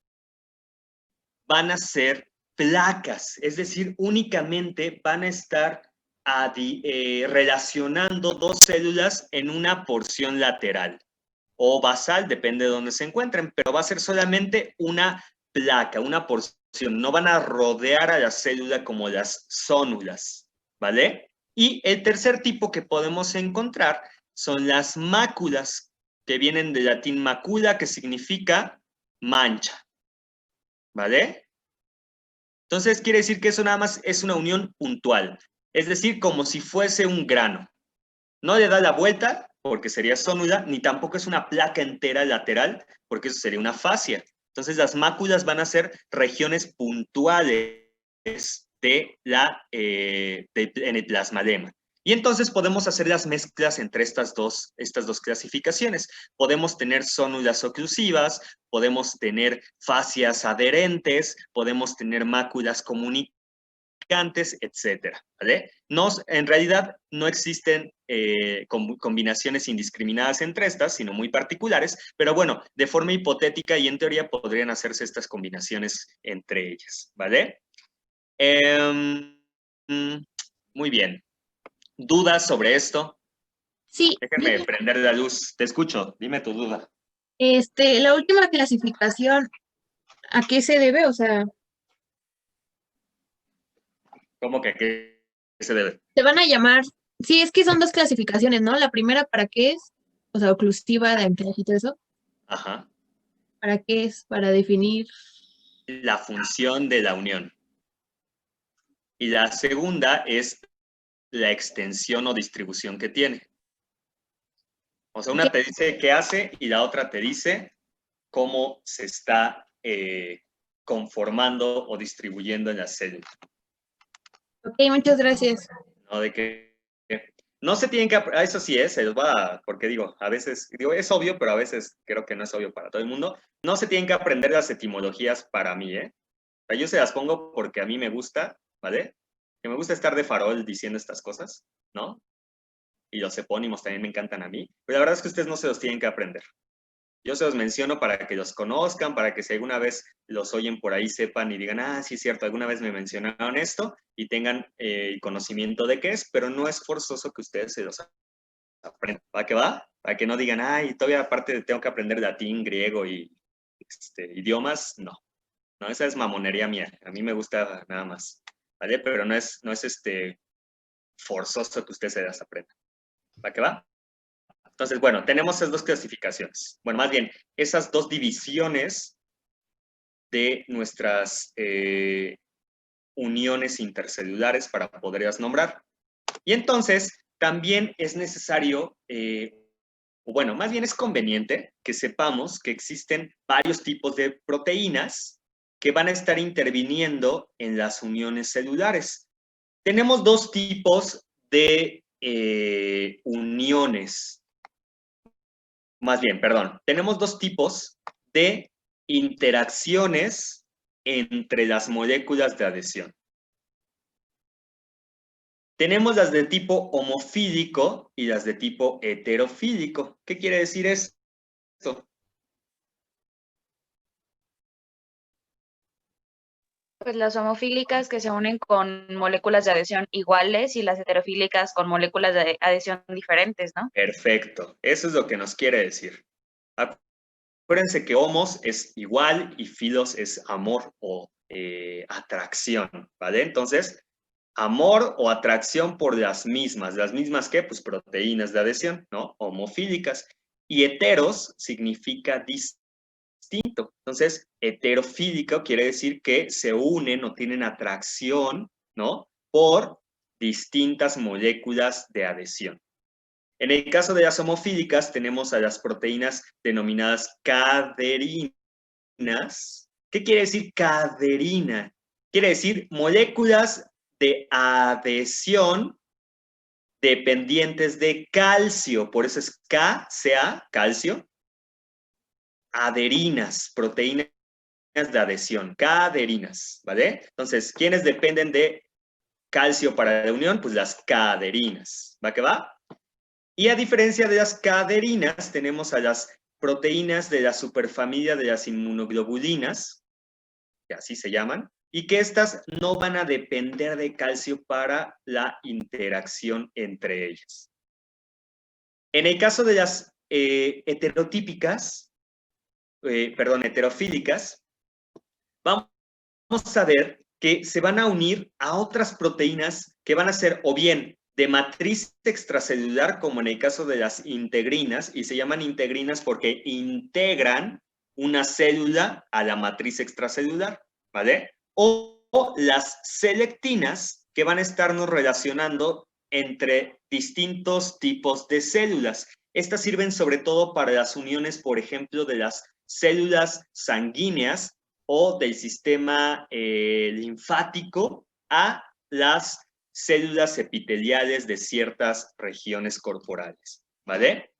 van a ser placas, es decir, únicamente van a estar relacionando dos células en una porción lateral o basal, depende de dónde se encuentren, pero va a ser solamente una placa, una porción, no van a rodear a la célula como las zónulas, ¿vale? Y el tercer tipo que podemos encontrar son las máculas, que vienen del latín macula, que significa mancha, ¿vale? Entonces quiere decir que eso nada más es una unión puntual, es decir, como si fuese un grano. No le da la vuelta, porque sería zónula, ni tampoco es una placa entera lateral, porque eso sería una fascia. Entonces las máculas van a ser regiones puntuales en el plasmadema. Y entonces podemos hacer las mezclas entre estas dos clasificaciones. Podemos tener zónulas oclusivas, podemos tener fascias adherentes, podemos tener máculas comunicantes, etcétera, ¿vale? En realidad no existen combinaciones indiscriminadas entre estas, sino muy particulares, pero bueno, de forma hipotética y en teoría podrían hacerse estas combinaciones entre ellas, ¿vale? Muy bien. ¿Dudas sobre esto? Sí, Déjenme prender la luz. Te escucho. Dime tu duda. la última clasificación, ¿a qué se debe? O sea, ¿Cómo que a qué se debe? te van a llamar, sí, es que son dos clasificaciones, ¿no? La primera, ¿para qué es? O sea, oclusiva, de anclaje y todo eso. Ajá. ¿Para qué es? Para definir. La función de la unión. Y la segunda es la extensión o distribución que tiene. O sea, una te dice qué hace y la otra te dice cómo se está conformando o distribuyendo en la célula. Ok, muchas gracias. ¿No? De que no se tienen que, eso sí es, se los va, porque digo, a veces, digo, es obvio, pero a veces creo que no es obvio para todo el mundo. No se tienen que aprender las etimologías para mí, ¿eh? O sea, yo se las pongo porque a mí me gusta, ¿vale? Que me gusta estar de farol diciendo estas cosas, ¿no? Y los epónimos también me encantan a mí, pero la verdad es que ustedes no se los tienen que aprender. Yo se los menciono para que los conozcan, para que si alguna vez los oyen por ahí sepan y digan, ah, sí es cierto, alguna vez me mencionaron esto y tengan el conocimiento de qué es, pero no es forzoso que ustedes se los aprendan. ¿Para qué va? Para que no digan, ay, todavía aparte tengo que aprender latín, griego y idiomas, no. No, esa es mamonería mía. A mí me gusta nada más, ¿vale? Pero no es forzoso que ustedes se las aprendan. ¿Para qué va? Entonces, bueno, tenemos esas dos clasificaciones. Bueno, más bien, esas dos divisiones de nuestras uniones intercelulares para poderlas nombrar. Y entonces, también es necesario, o bueno, más bien es conveniente que sepamos que existen varios tipos de proteínas que van a estar interviniendo en las uniones celulares. Tenemos dos tipos de uniones. Más bien, perdón, tenemos dos tipos de interacciones entre las moléculas de adhesión. Tenemos las de tipo homofílico y las de tipo heterofílico. ¿Qué quiere decir esto? Pues las homofílicas que se unen con moléculas de adhesión iguales y las heterofílicas con moléculas de adhesión diferentes, ¿no? Perfecto. Eso es lo que nos quiere decir. Acuérdense que homos es igual y filos es amor o atracción, ¿vale? Entonces, amor o atracción por las mismas. ¿Las mismas qué? Pues proteínas de adhesión, ¿no? Homofílicas. Y heteros significa distinto. Entonces, heterofílico quiere decir que se unen o tienen atracción, ¿no? Por distintas moléculas de adhesión. En el caso de las homofílicas, tenemos a las proteínas denominadas caderinas. ¿Qué quiere decir caderina? Quiere decir moléculas de adhesión dependientes de calcio. Por eso es Ca, calcio. Adherinas, proteínas de adhesión, caderinas, ¿vale? Entonces, ¿quiénes dependen de calcio para la unión? Pues las caderinas. ¿Va que va? Y a diferencia de las caderinas, tenemos a las proteínas de la superfamilia de las inmunoglobulinas, que así se llaman, y que estas no van a depender de calcio para la interacción entre ellas. En el caso de las heterofílicas, vamos a ver que se van a unir a otras proteínas que van a ser o bien de matriz extracelular, como en el caso de las integrinas, y se llaman integrinas porque integran una célula a la matriz extracelular, ¿vale? O las selectinas, que van a estarnos relacionando entre distintos tipos de células. Estas sirven sobre todo para las uniones, por ejemplo, de las células sanguíneas o del sistema linfático a las células epiteliales de ciertas regiones corporales, ¿vale?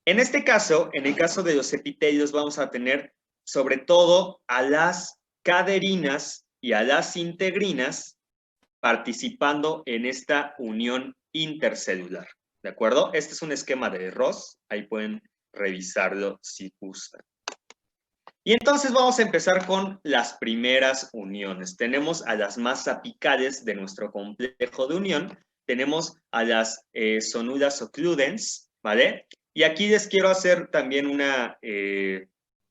En este caso, en el caso de los epitelios, vamos a tener sobre todo a las caderinas y a las integrinas participando en esta unión intercelular, ¿de acuerdo? Este es un esquema de Ross, ahí pueden revisarlo si gustan. Y entonces vamos a empezar con las primeras uniones. Tenemos a las más apicales de nuestro complejo de unión. Tenemos a las sonulas occludens, ¿vale? Y aquí les quiero hacer también una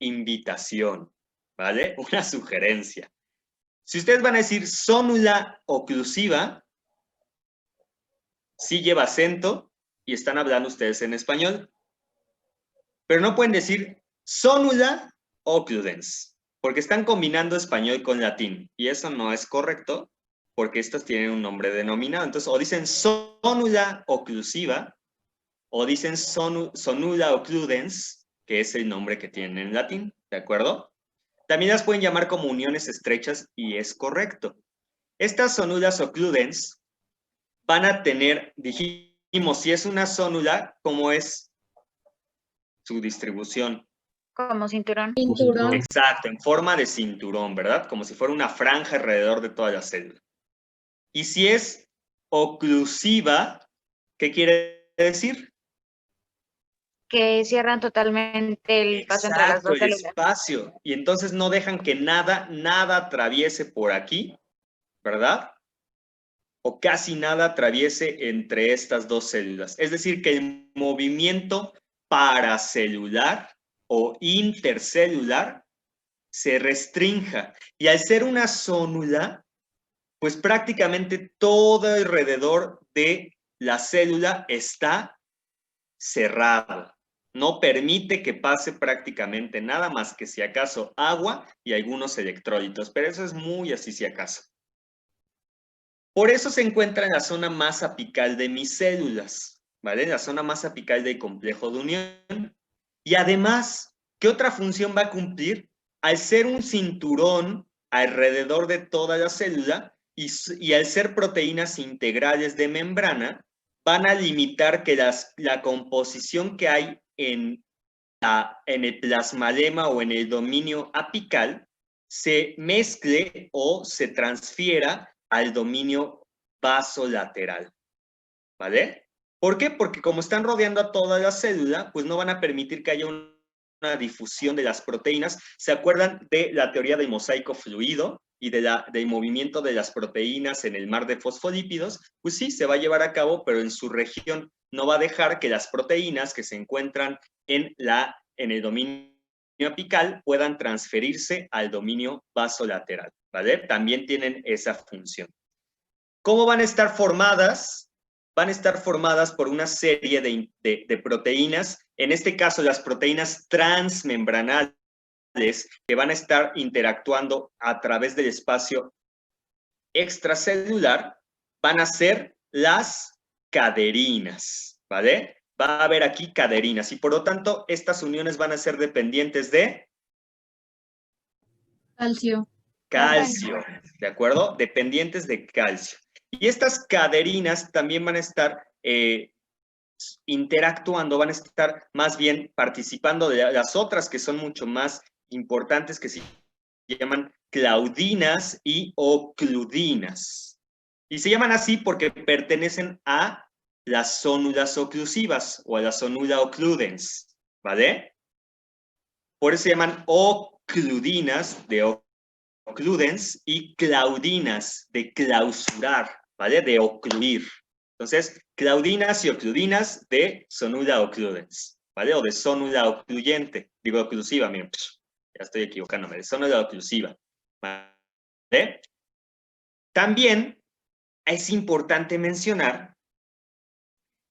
invitación, ¿vale? Una sugerencia. Si ustedes van a decir sonula oclusiva, sí lleva acento y están hablando ustedes en español. Pero no pueden decir sonula occludens, porque están combinando español con latín, y eso no es correcto, porque estos tienen un nombre denominado. Entonces, o dicen sonula oclusiva, o dicen sonula occludens, que es el nombre que tienen en latín, ¿de acuerdo? También las pueden llamar como uniones estrechas, y es correcto. Estas sonulas occludens van a tener, dijimos, si es una sonula, ¿cómo es su distribución? Como cinturón. Cinturón. Exacto, en forma de cinturón, ¿verdad? Como si fuera una franja alrededor de toda la célula. Y si es oclusiva, ¿qué quiere decir? Que cierran totalmente el paso entre las dos Exacto, el células. espacio. Y entonces no dejan que nada atraviese por aquí, ¿verdad? O casi nada atraviese entre estas dos células. Es decir, que el movimiento paracelular o intercelular se restrinja. Y al ser una sonula, pues prácticamente todo alrededor de la célula está cerrado. No permite que pase prácticamente nada más que si acaso agua y algunos electrolitos, pero eso es muy así si acaso. Por eso se encuentra en la zona más apical de mis células, ¿vale? En la zona más apical del complejo de unión. Y además, ¿qué otra función va a cumplir? Al ser un cinturón alrededor de toda la célula y al ser proteínas integrales de membrana, van a limitar que la composición que hay en el plasmalema o en el dominio apical se mezcle o se transfiera al dominio vasolateral, ¿vale? ¿Por qué? Porque como están rodeando a toda la célula, pues no van a permitir que haya una difusión de las proteínas. ¿Se acuerdan de la teoría del mosaico fluido y del movimiento de las proteínas en el mar de fosfolípidos? Pues sí, se va a llevar a cabo, pero en su región. No va a dejar que las proteínas que se encuentran en el dominio apical puedan transferirse al dominio vasolateral, ¿vale? También tienen esa función. ¿Cómo van a estar formadas? Van a estar formadas por una serie de proteínas, en este caso las proteínas transmembranales, que van a estar interactuando a través del espacio extracelular, van a ser las caderinas, ¿vale? Va a haber aquí caderinas y por lo tanto estas uniones van a ser dependientes de Calcio. calcio, ¿de acuerdo? Dependientes de calcio. Y estas caderinas también van a estar interactuando, van a estar más bien participando de las otras que son mucho más importantes, que se llaman claudinas y ocludinas. Y se llaman así porque pertenecen a las zónulas oclusivas o a la zónula occludens, ¿vale? Por eso se llaman ocludinas de occludens y claudinas de clausurar, ¿vale? De ocluir. Entonces, claudinas y ocludinas de zónula occludens, ¿vale? O de zónula ocluyente, digo oclusiva, miren, ya estoy equivocándome, de zónula oclusiva, ¿vale? También es importante mencionar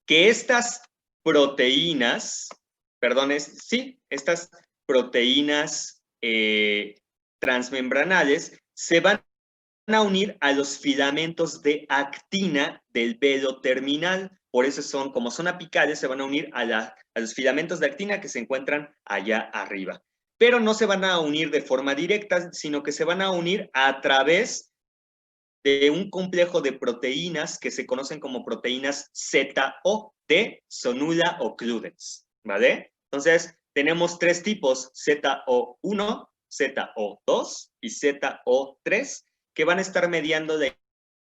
que estas proteínas, estas proteínas transmembranales se van a unir a los filamentos de actina del velo terminal. Por eso como son apicales, se van a unir a los filamentos de actina que se encuentran allá arriba. Pero no se van a unir de forma directa, sino que se van a unir a través de un complejo de proteínas que se conocen como proteínas ZO de Zonula occludens, ¿vale? Entonces, tenemos tres tipos, ZO1, ZO2 y ZO3, que van a estar mediando la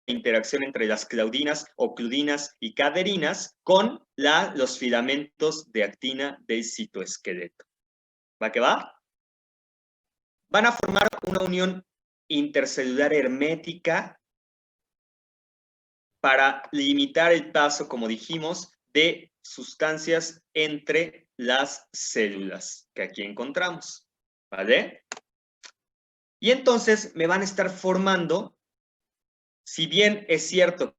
interacción entre las claudinas, ocludinas y caderinas con los filamentos de actina del citoesqueleto. ¿Va que va? Van a formar una unión intercelular hermética para limitar el paso, como dijimos, de sustancias entre las células que aquí encontramos, ¿vale? Y entonces me van a estar formando, si bien es cierto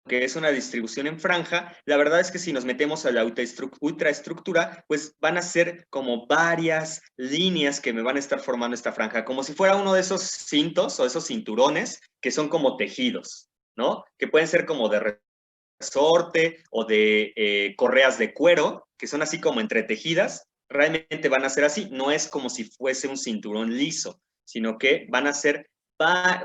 que es una distribución en franja, la verdad es que si nos metemos a la ultraestructura, pues van a ser como varias líneas que me van a estar formando esta franja, como si fuera uno de esos cintos o esos cinturones que son como tejidos, ¿no? Que pueden ser como de resorte o de correas de cuero, que son así como entretejidas. Realmente van a ser así, no es como si fuese un cinturón liso, sino que van a ser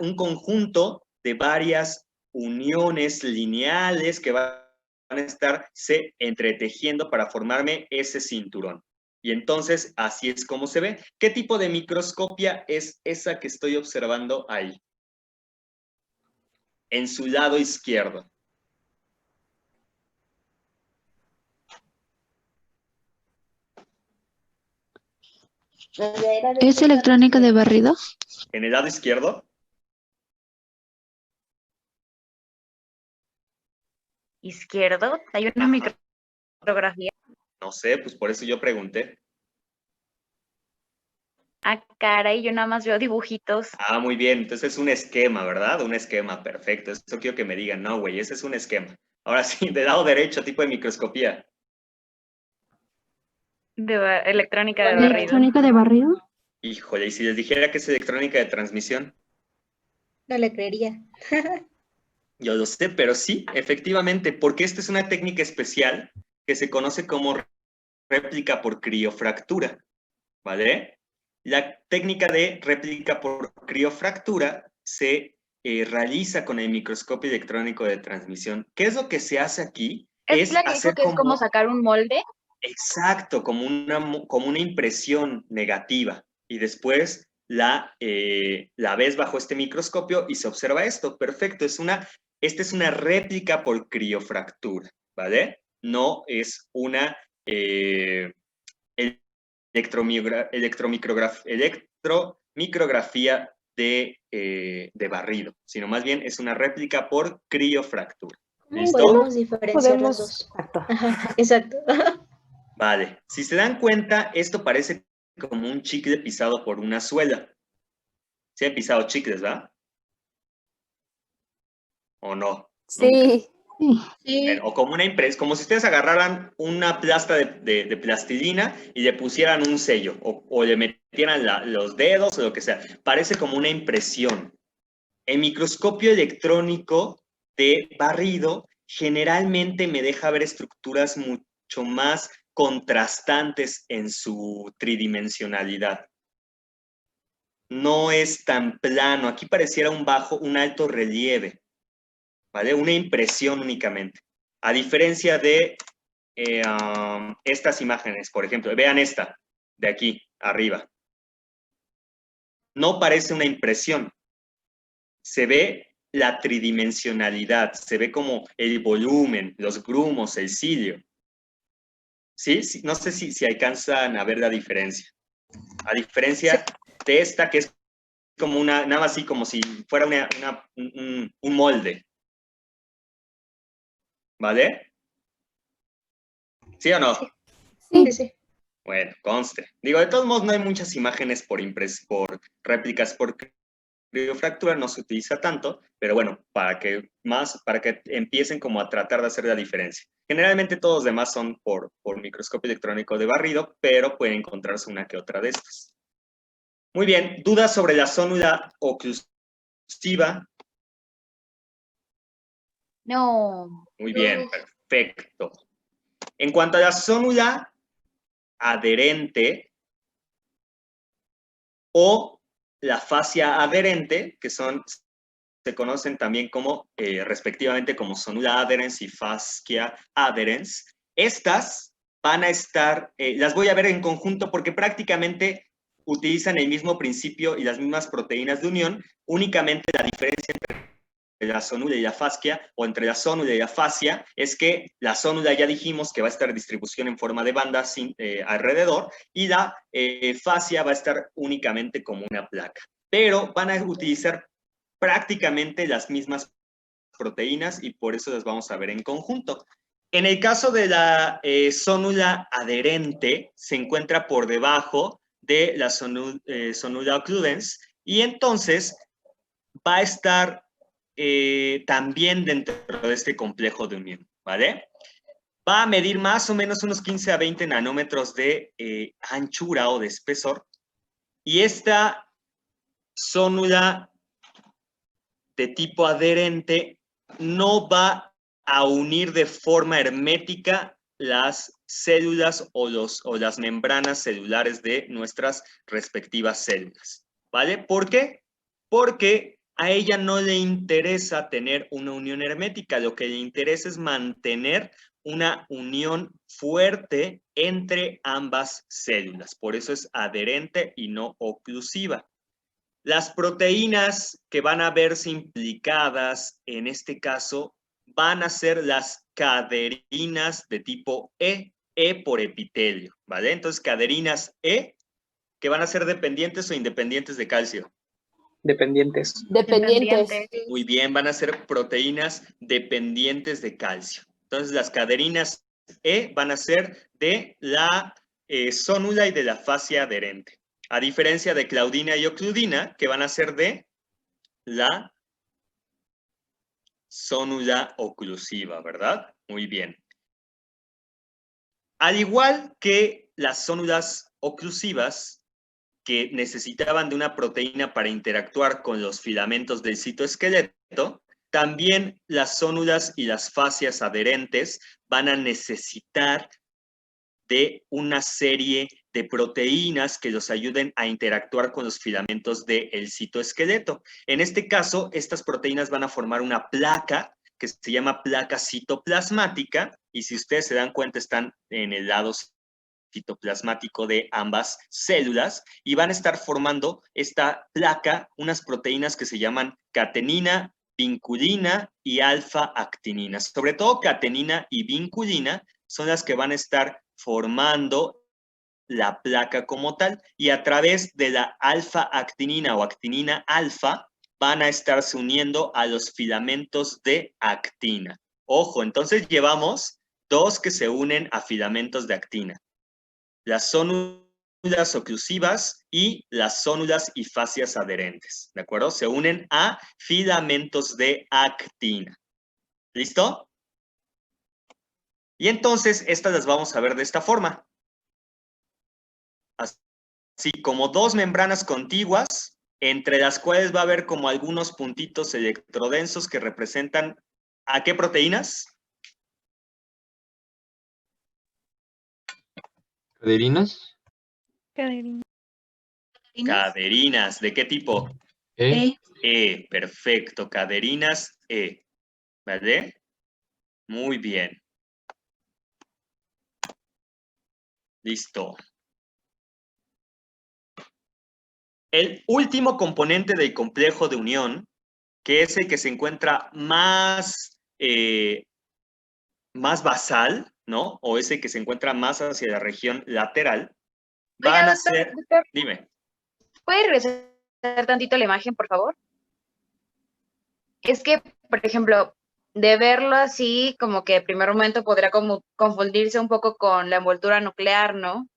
un conjunto de varias uniones lineales que van a estarse entretejiendo para formarme ese cinturón. Y entonces, así es como se ve. ¿Qué tipo de microscopia es esa que estoy observando ahí? En su lado izquierdo. ¿Es electrónica de barrido? En el lado izquierdo. ¿Izquierdo? ¿Hay una micrografía? No sé, pues por eso yo pregunté. Ah, caray, yo nada más veo dibujitos. Ah, muy bien. Entonces es un esquema, ¿verdad? Un esquema, perfecto. Eso quiero que me digan. No, güey, ese es un esquema. Ahora sí, del lado derecho, tipo de microscopía. Electrónica de barrido. ¿Electrónica de barrido? Híjole, y si les dijera que es electrónica de transmisión. No le creería. Yo lo sé, pero sí, efectivamente, porque esta es una técnica especial que se conoce como réplica por criofractura, ¿vale? La técnica de réplica por criofractura se realiza con el microscopio electrónico de transmisión. ¿Qué es lo que se hace aquí? ¿Es la que dijo que es como sacar un molde? Exacto, como una impresión negativa. Y después la ves bajo este microscopio y se observa esto. Perfecto, es una esta es una réplica por criofractura, ¿vale? No es una electromicrografía de barrido, sino más bien es una réplica por criofractura. ¿Listo? Podemos diferenciar las dos. Exacto. Ajá, exacto. Vale, si se dan cuenta, esto parece como un chicle pisado por una suela. ¿Sí han pisado chicles, ¿verdad? ¿O no? Sí. Sí, Bueno, o como una impresión, como si ustedes agarraran una plasta de plastilina y le pusieran un sello, o le metieran los dedos o lo que sea. Parece como una impresión. El microscopio electrónico de barrido generalmente me deja ver estructuras mucho más contrastantes en su tridimensionalidad. No es tan plano. Aquí pareciera un alto relieve, ¿vale? Una impresión únicamente. A diferencia de estas imágenes, por ejemplo. Vean esta, de aquí, arriba. No parece una impresión. Se ve la tridimensionalidad, se ve como el volumen, los grumos, el cilio. ¿Sí? No sé si alcanzan a ver la diferencia. A diferencia de esta, que es como nada más así, como si fuera un molde. ¿Vale? ¿Sí o no? Sí, sí. Bueno, conste. Digo, de todos modos no hay muchas imágenes por réplicas por criofractura, no se utiliza tanto, pero bueno, para que empiecen como a tratar de hacer la diferencia. Generalmente todos los demás son por microscopio electrónico de barrido, pero puede encontrarse una que otra de estas. Muy bien, ¿dudas sobre la zónula oclusiva? No. Muy bien, perfecto. En cuanto a la zónula adherente o la fascia adherente, que se conocen también como, respectivamente, como zónula adherens y fascia adherens, estas van a estar, las voy a ver en conjunto porque prácticamente utilizan el mismo principio y las mismas proteínas de unión, únicamente la diferencia entre la zónula y la fascia, o entre la zónula y la fascia, es que la zónula ya dijimos que va a estar distribución en forma de banda alrededor, y la fascia va a estar únicamente como una placa. Pero van a utilizar prácticamente las mismas proteínas y por eso las vamos a ver en conjunto. En el caso de la zónula adherente, se encuentra por debajo de la zónula occludens, y entonces va a estar también dentro de este complejo de unión, ¿vale? Va a medir más o menos unos 15 a 20 nanómetros de anchura o de espesor, y esta zónula de tipo adherente no va a unir de forma hermética las células o las membranas celulares de nuestras respectivas células, ¿vale? ¿Por qué? Porque a ella no le interesa tener una unión hermética, lo que le interesa es mantener una unión fuerte entre ambas células. Por eso es adherente y no oclusiva. Las proteínas que van a verse implicadas en este caso van a ser las caderinas de tipo E por epitelio, ¿vale? Entonces, caderinas E, que van a ser dependientes o independientes de calcio. Dependientes. Dependientes. Muy bien, van a ser proteínas dependientes de calcio. Entonces, las caderinas E van a ser de la zónula y de la fascia adherente. A diferencia de claudina y ocludina, que van a ser de la zónula oclusiva, ¿verdad? Muy bien. Al igual que las zónulas oclusivas, que necesitaban de una proteína para interactuar con los filamentos del citoesqueleto, también las zónulas y las fascias adherentes van a necesitar de una serie de proteínas que los ayuden a interactuar con los filamentos del citoesqueleto. En este caso, estas proteínas van a formar una placa que se llama placa citoplasmática, y si ustedes se dan cuenta, están en el lado citoplasmático de ambas células, y van a estar formando esta placa unas proteínas que se llaman catenina vinculina y alfa-actinina. Sobre todo catenina y vinculina son las que van a estar formando la placa como tal, y a través de la alfa-actinina o actinina alfa van a estarse uniendo a los filamentos de actina. Ojo, entonces llevamos 2 que se unen a filamentos de actina. Las zónulas oclusivas y las zónulas y fascias adherentes, ¿de acuerdo? Se unen a filamentos de actina. ¿Listo? Y entonces estas las vamos a ver de esta forma. Así como 2 membranas contiguas, entre las cuales va a haber como algunos puntitos electrodensos que representan ¿a qué proteínas? ¿Caderinas? Caderinas. ¿De qué tipo? Perfecto. Caderinas ¿vale? Muy bien. Listo. El último componente del complejo de unión, que es el que se encuentra más basal, ¿no? O ese que se encuentra más hacia la región lateral, Oiga, van a doctor, ser... doctor, Dime. ¿puede regresar tantito la imagen, por favor? Es que, por ejemplo, de verlo así, como que de primer momento podría como confundirse un poco con la envoltura nuclear, ¿no?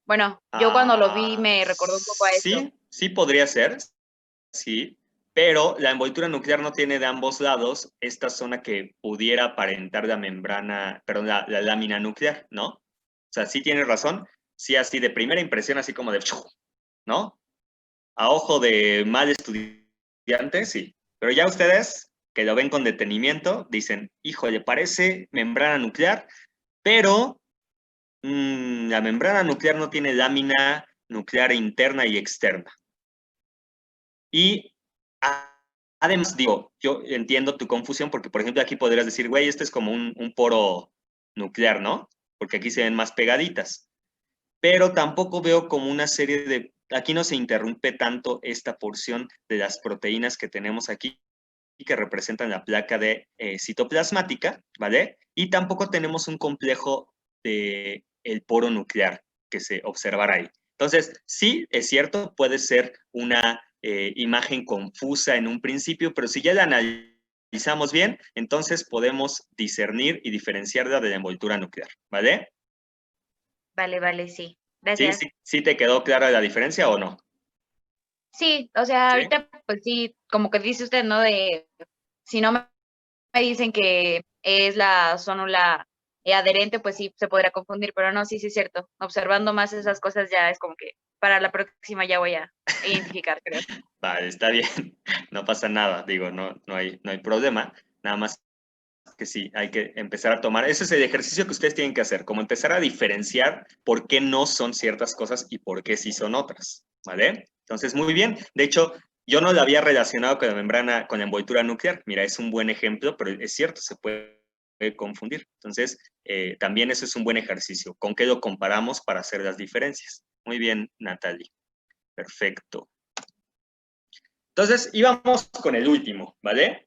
Bueno, yo cuando lo vi me recordó un poco a eso. Sí, sí podría ser, sí, pero la envoltura nuclear no tiene de ambos lados esta zona que pudiera aparentar la membrana, perdón, la lámina nuclear, ¿no? O sea, sí tienes razón, sí así de primera impresión, así como de, ¿no? A ojo de mal estudiante, sí, pero ya ustedes que lo ven con detenimiento, dicen, híjole, parece membrana nuclear, pero la membrana nuclear no tiene lámina nuclear interna y externa. Y además, digo, yo entiendo tu confusión porque, por ejemplo, aquí podrías decir, güey, este es como un poro nuclear, ¿no? Porque aquí se ven más pegaditas. Pero tampoco veo como una serie de... Aquí no se interrumpe tanto esta porción de las proteínas que tenemos aquí que representan la placa de citoplasmática, ¿vale? Y tampoco tenemos un complejo de el poro nuclear que se observará ahí. Entonces, sí, es cierto, puede ser una imagen confusa en un principio, pero si ya la analizamos bien, entonces podemos discernir y diferenciarla de la envoltura nuclear, ¿vale? Vale, sí. ¿Sí, Gracias. sí te quedó clara la diferencia o no? Sí, o sea, ¿Sí? ahorita pues sí, como que dice usted, ¿no? De si no me dicen que es la zónula adherente, pues sí se podrá confundir, pero no, sí, sí es cierto. Observando más esas cosas ya es como que para la próxima ya voy a identificar, creo. Vale, está bien, no pasa nada, digo, no hay problema, nada más que sí, hay que empezar a tomar, ese es el ejercicio que ustedes tienen que hacer, como empezar a diferenciar por qué no son ciertas cosas y por qué sí son otras, ¿vale? Entonces, muy bien, de hecho, yo no lo había relacionado con la membrana, con la envoltura nuclear, mira, es un buen ejemplo, pero es cierto, se puede confundir, entonces, también eso es un buen ejercicio, ¿con qué lo comparamos para hacer las diferencias? Muy bien, Natalie, perfecto. Entonces, íbamos con el último, ¿vale?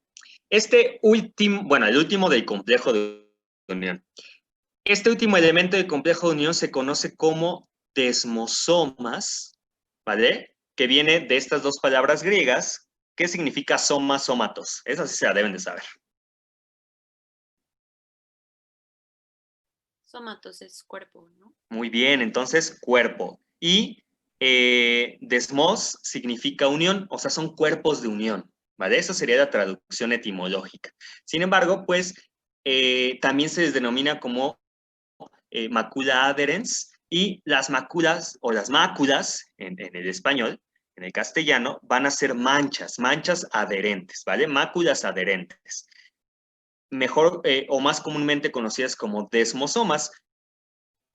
Este último, bueno, el último del complejo de unión. Este último elemento del complejo de unión se conoce como desmosomas, ¿vale? Que viene de estas dos palabras griegas, que significa soma, somatos. Eso sí se la deben de saber. Somatos es cuerpo, ¿no? Muy bien, entonces, cuerpo. Y desmos significa unión, o sea, son cuerpos de unión, ¿vale? Esa sería la traducción etimológica. Sin embargo, pues, también se les denomina como macula adherens, y las máculas, o las máculas, en el español, en el castellano, van a ser manchas adherentes, ¿vale? Máculas adherentes. Mejor o más comúnmente conocidas como desmosomas.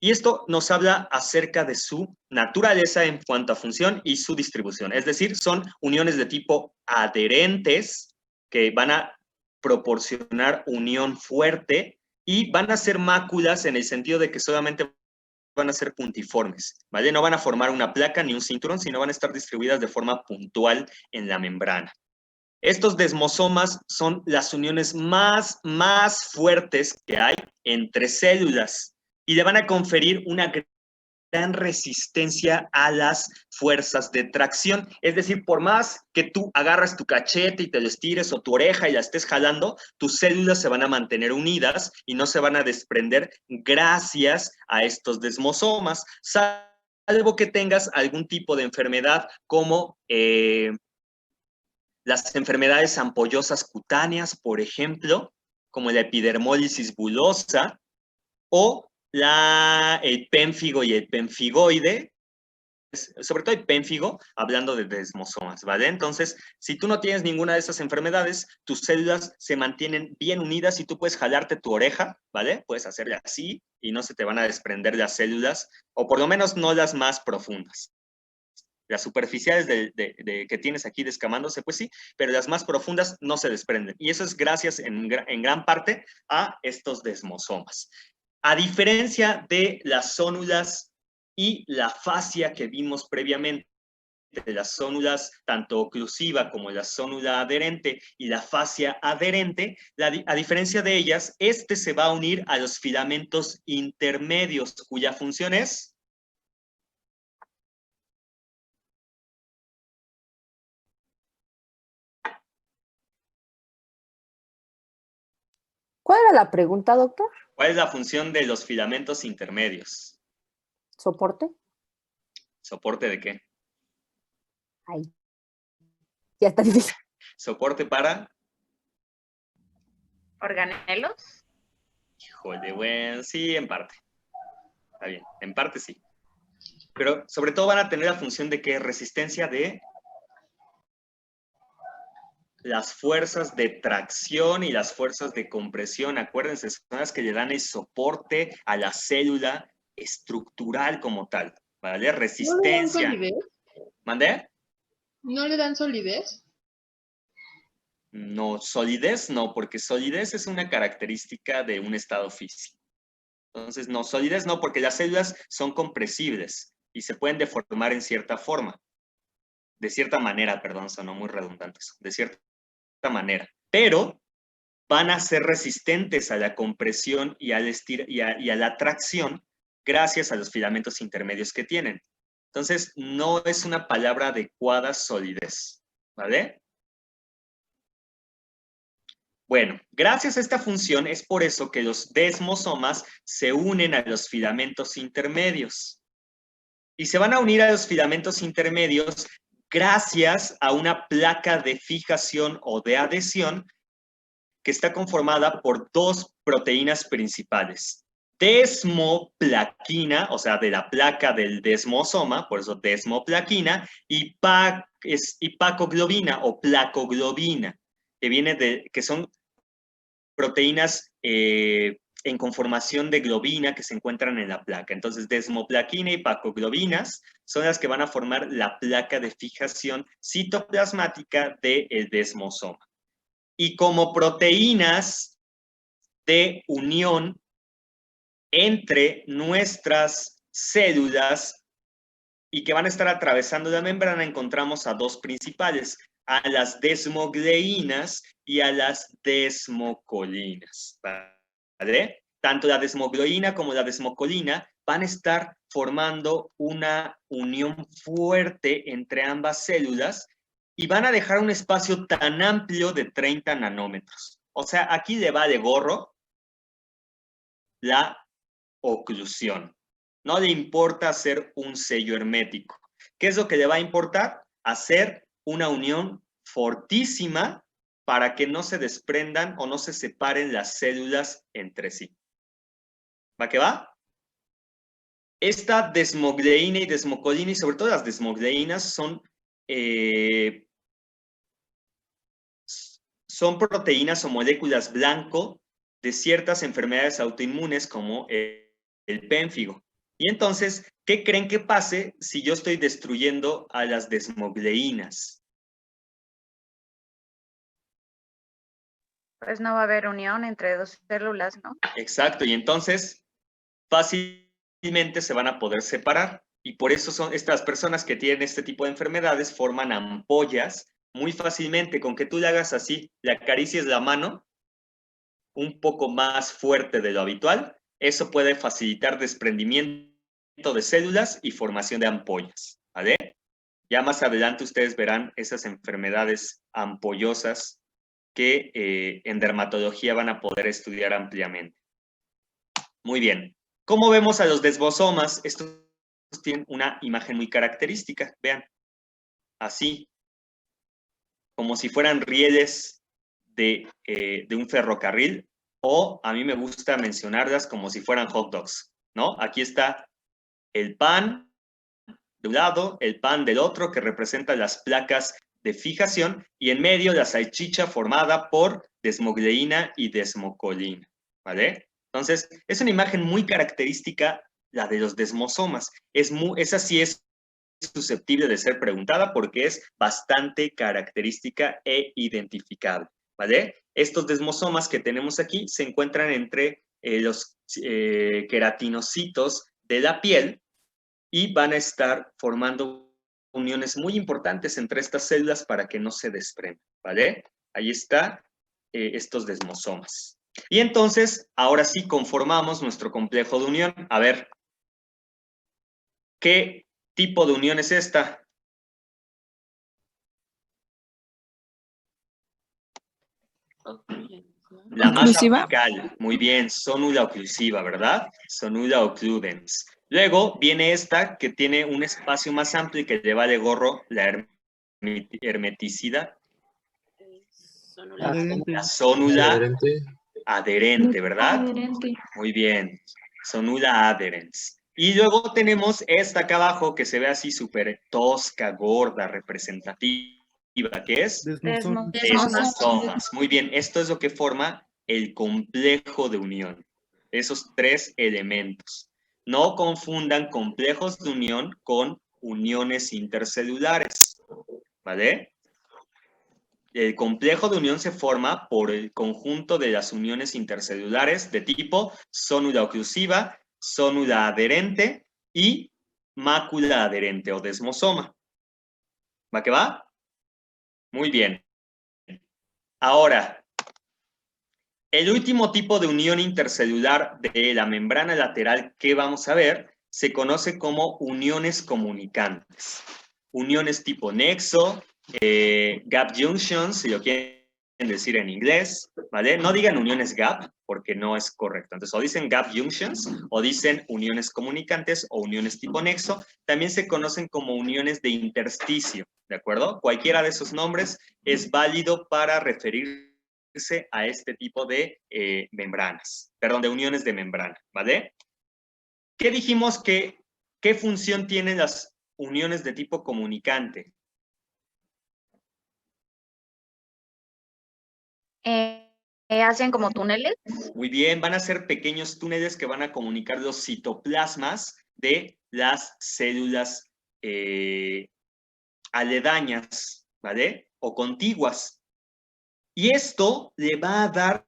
Y esto nos habla acerca de su naturaleza en cuanto a función y su distribución. Es decir, son uniones de tipo adherentes que van a proporcionar unión fuerte y van a ser máculas en el sentido de que solamente van a ser puntiformes, ¿vale? No van a formar una placa ni un cinturón, sino van a estar distribuidas de forma puntual en la membrana. Estos desmosomas son las uniones más fuertes que hay entre células y le van a conferir una gran resistencia a las fuerzas de tracción. Es decir, por más que tú agarras tu cachete y te lo estires o tu oreja y la estés jalando, tus células se van a mantener unidas y no se van a desprender gracias a estos desmosomas, salvo que tengas algún tipo de enfermedad como las enfermedades ampollosas cutáneas, por ejemplo, como la epidermólisis bulosa, o el pénfigo y el penfigoide, sobre todo el pénfigo, hablando de desmosomas, ¿vale? Entonces, si tú no tienes ninguna de esas enfermedades, tus células se mantienen bien unidas y tú puedes jalarte tu oreja, ¿vale? Puedes hacerle así y no se te van a desprender las células, o por lo menos no las más profundas. Las superficiales que tienes aquí descamándose, pues sí, pero las más profundas no se desprenden. Y eso es gracias en gran parte a estos desmosomas. A diferencia de las zónulas y la fascia que vimos previamente, de las zónulas tanto oclusiva como la zónula adherente y la fascia adherente, a diferencia de ellas, este se va a unir a los filamentos intermedios, cuya función es... ¿Cuál era la pregunta, doctor? ¿Cuál es la función de los filamentos intermedios? ¿Soporte? ¿Soporte de qué? Ay. Ya está difícil. ¿Soporte para? ¿Organelos? Híjole, bueno, sí, en parte. Está bien, en parte sí. Pero sobre todo van a tener la función de que resistencia de las fuerzas de tracción y las fuerzas de compresión. Acuérdense, son las que le dan el soporte a la célula estructural como tal, ¿vale? Resistencia. ¿No le dan solidez? ¿Mandé? ¿No le dan solidez? No, solidez no, porque solidez es una característica de un estado físico. Entonces, no, solidez no, porque las células son compresibles y se pueden deformar en cierta forma. De cierta manera, perdón, sonó muy redundante eso. De cierta manera. Pero van a ser resistentes a la compresión y a la tracción gracias a los filamentos intermedios que tienen. Entonces, no es una palabra adecuada solidez, ¿vale? Bueno, gracias a esta función es por eso que los desmosomas se unen a los filamentos intermedios. Y se van a unir a los filamentos intermedios gracias a una placa de fijación o de adhesión que está conformada por dos proteínas principales. Desmoplaquina, o sea, de la placa del desmosoma, por eso desmoplaquina, y pacoglobina o placoglobina, que son proteínas en conformación de globina que se encuentran en la placa. Entonces, desmoplaquina y pacoglobinas son las que van a formar la placa de fijación citoplasmática del desmosoma. Y como proteínas de unión entre nuestras células y que van a estar atravesando la membrana, encontramos a dos principales, a las desmogleínas y a las desmocolinas, ¿vale? Tanto la desmogleína como la desmocolina van a estar formando una unión fuerte entre ambas células y van a dejar un espacio tan amplio de 30 nanómetros. O sea, aquí le va de gorro la oclusión. No le importa hacer un sello hermético. ¿Qué es lo que le va a importar? Hacer una unión fortísima para que no se desprendan o no se separen las células entre sí. ¿Va que va? Esta desmogleína y desmocolina, y sobre todo las desmogleínas, son proteínas o moléculas blanco de ciertas enfermedades autoinmunes como el pénfigo. Y entonces, ¿qué creen que pase si yo estoy destruyendo a las desmogleínas? Pues no va a haber unión entre dos células, ¿no? Exacto, y entonces fácilmente se van a poder separar. Y por eso son estas personas que tienen este tipo de enfermedades forman ampollas muy fácilmente, con que tú le hagas así, le acaricies la mano un poco más fuerte de lo habitual, eso puede facilitar desprendimiento de células y formación de ampollas, ¿vale? Ya más adelante ustedes verán esas enfermedades ampollosas que en dermatología van a poder estudiar ampliamente. Muy bien. ¿Cómo vemos a los desmosomas? Estos tienen una imagen muy característica. Vean, así, como si fueran rieles de un ferrocarril, o a mí me gusta mencionarlas como si fueran hot dogs, ¿no? Aquí está el pan de un lado, el pan del otro, que representa las placas de fijación, y en medio la salchicha formada por desmogleína y desmocolina, ¿vale? Entonces, es una imagen muy característica, la de los desmosomas. Esa sí es susceptible de ser preguntada porque es bastante característica e identificable, ¿vale? Estos desmosomas que tenemos aquí se encuentran entre los queratinocitos de la piel y van a estar formando uniones muy importantes entre estas células para que no se desprendan, ¿vale? Ahí está estos desmosomas. Y entonces, ahora sí conformamos nuestro complejo de unión. A ver, ¿qué tipo de unión es esta? La más ¿Oclusiva? apical, muy bien, sonula oclusiva, ¿verdad? Sonula occludens. Luego viene esta que tiene un espacio más amplio y que lleva de gorro la hermeticidad. La sonula Adherente. adherente, ¿verdad? Adherente. Muy bien, sonula adherens. Y luego tenemos esta acá abajo que se ve así súper tosca, gorda, representativa, que es desmosomas. Muy bien, esto es lo que forma el complejo de unión. Esos tres elementos. No confundan complejos de unión con uniones intercelulares, ¿vale? El complejo de unión se forma por el conjunto de las uniones intercelulares de tipo sonula oclusiva, sonula adherente y mácula adherente o desmosoma. ¿Va que va? Muy bien. Ahora, el último tipo de unión intercelular de la membrana lateral que vamos a ver se conoce como uniones comunicantes. Uniones tipo nexo, gap junctions, si lo quieren decir en inglés, ¿vale? No digan uniones gap, porque no es correcto. Entonces, o dicen gap junctions, o dicen uniones comunicantes, o uniones tipo nexo. También se conocen como uniones de intersticio, ¿de acuerdo? Cualquiera de esos nombres es válido para referirse a este tipo de membranas, perdón, de uniones de membrana, ¿vale? ¿Qué dijimos que, qué función tienen las uniones de tipo comunicante? Hacen como túneles. Muy bien, van a ser pequeños túneles que van a comunicar los citoplasmas de las células aledañas, ¿vale? O contiguas. Y esto le va a dar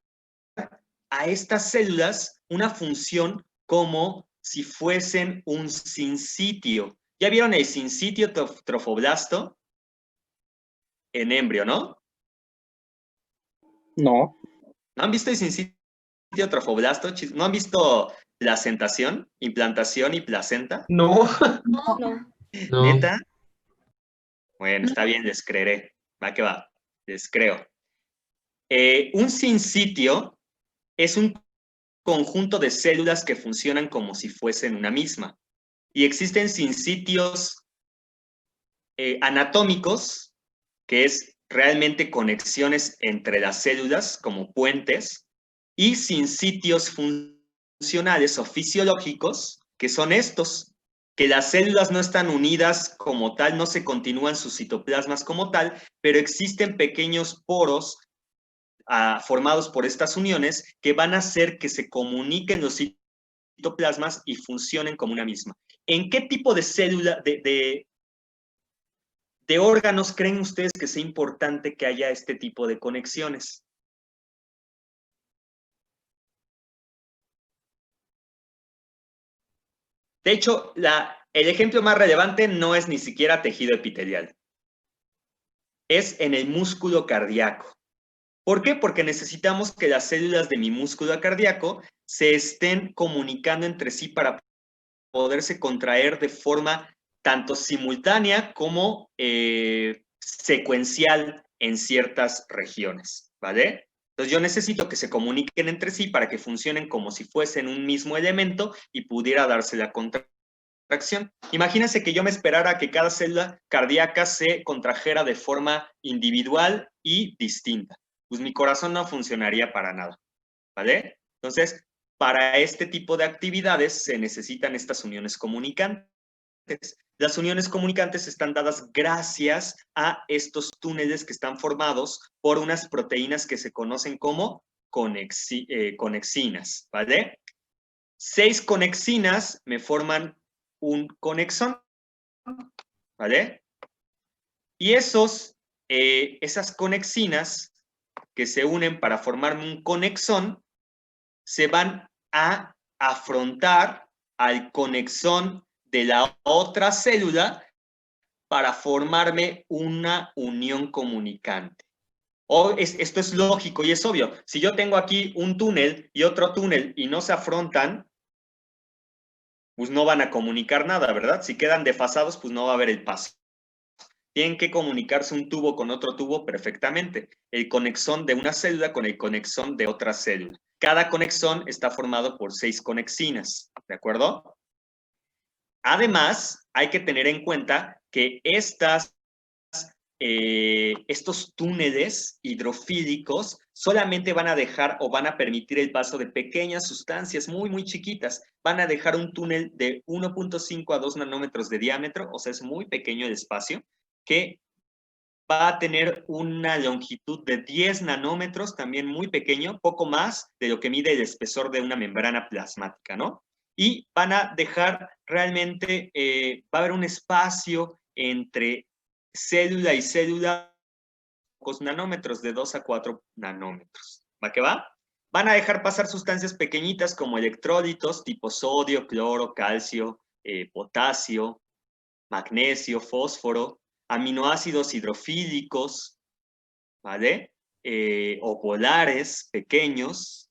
a estas células una función como si fuesen un sincitio. ¿Ya vieron el sincitio trofoblasto? En embrio, ¿no? No. ¿No han visto el sincitio trofoblasto? ¿No han visto placentación, implantación y placenta? No. No. No. ¿Neta? Bueno, está bien, les creeré. Va que va, les creo. Un sincitio es un conjunto de células que funcionan como si fuesen una misma. Y existen sincitios anatómicos, que es realmente conexiones entre las células como puentes, y sincitios funcionales o fisiológicos, que son estos, que las células no están unidas como tal, no se continúan sus citoplasmas como tal, pero existen pequeños poros formados por estas uniones que van a hacer que se comuniquen los citoplasmas y funcionen como una misma. ¿En qué tipo de célula, de órganos creen ustedes que sea importante que haya este tipo de conexiones? De hecho, el ejemplo más relevante no es ni siquiera tejido epitelial. es en el músculo cardíaco. ¿Por qué? Porque necesitamos que las células de mi músculo cardíaco se estén comunicando entre sí para poderse contraer de forma tanto simultánea como secuencial en ciertas regiones, ¿vale? Entonces yo necesito que se comuniquen entre sí para que funcionen como si fuesen un mismo elemento y pudiera darse la contracción. Imagínense que yo me esperara que cada célula cardíaca se contrajera de forma individual y distinta. Pues mi corazón no funcionaría para nada, ¿vale? Entonces, para este tipo de actividades se necesitan estas uniones comunicantes. Las uniones comunicantes están dadas gracias a estos túneles que están formados por unas proteínas que se conocen como conexinas, ¿vale? 6 conexinas me forman un conexón, ¿vale? Y esas conexinas que se unen para formar un conexón se van a afrontar al conexón de la otra célula para formarme una unión comunicante. Esto es lógico y es obvio. Si yo tengo aquí un túnel y otro túnel y no se afrontan, pues no van a comunicar nada, ¿verdad? Si quedan desfasados, pues no va a haber el paso. Tienen que comunicarse un tubo con otro tubo perfectamente. El conexón de una célula con el conexón de otra célula. Cada conexón está formado por 6 conexinas, ¿de acuerdo? Además, hay que tener en cuenta que estos túneles hidrofílicos solamente van a dejar o van a permitir el paso de pequeñas sustancias muy, muy chiquitas. Van a dejar un túnel de 1.5 a 2 nanómetros de diámetro, o sea, es muy pequeño el espacio, que va a tener una longitud de 10 nanómetros, también muy pequeño, poco más de lo que mide el espesor de una membrana plasmática, ¿no? Y van a dejar realmente, va a haber un espacio entre célula y célula, pocos nanómetros, de 2 a 4 nanómetros. ¿Va que va? Van a dejar pasar sustancias pequeñitas como electrolitos tipo sodio, cloro, calcio, potasio, magnesio, fósforo, aminoácidos hidrofílicos, ¿vale? O polares pequeños,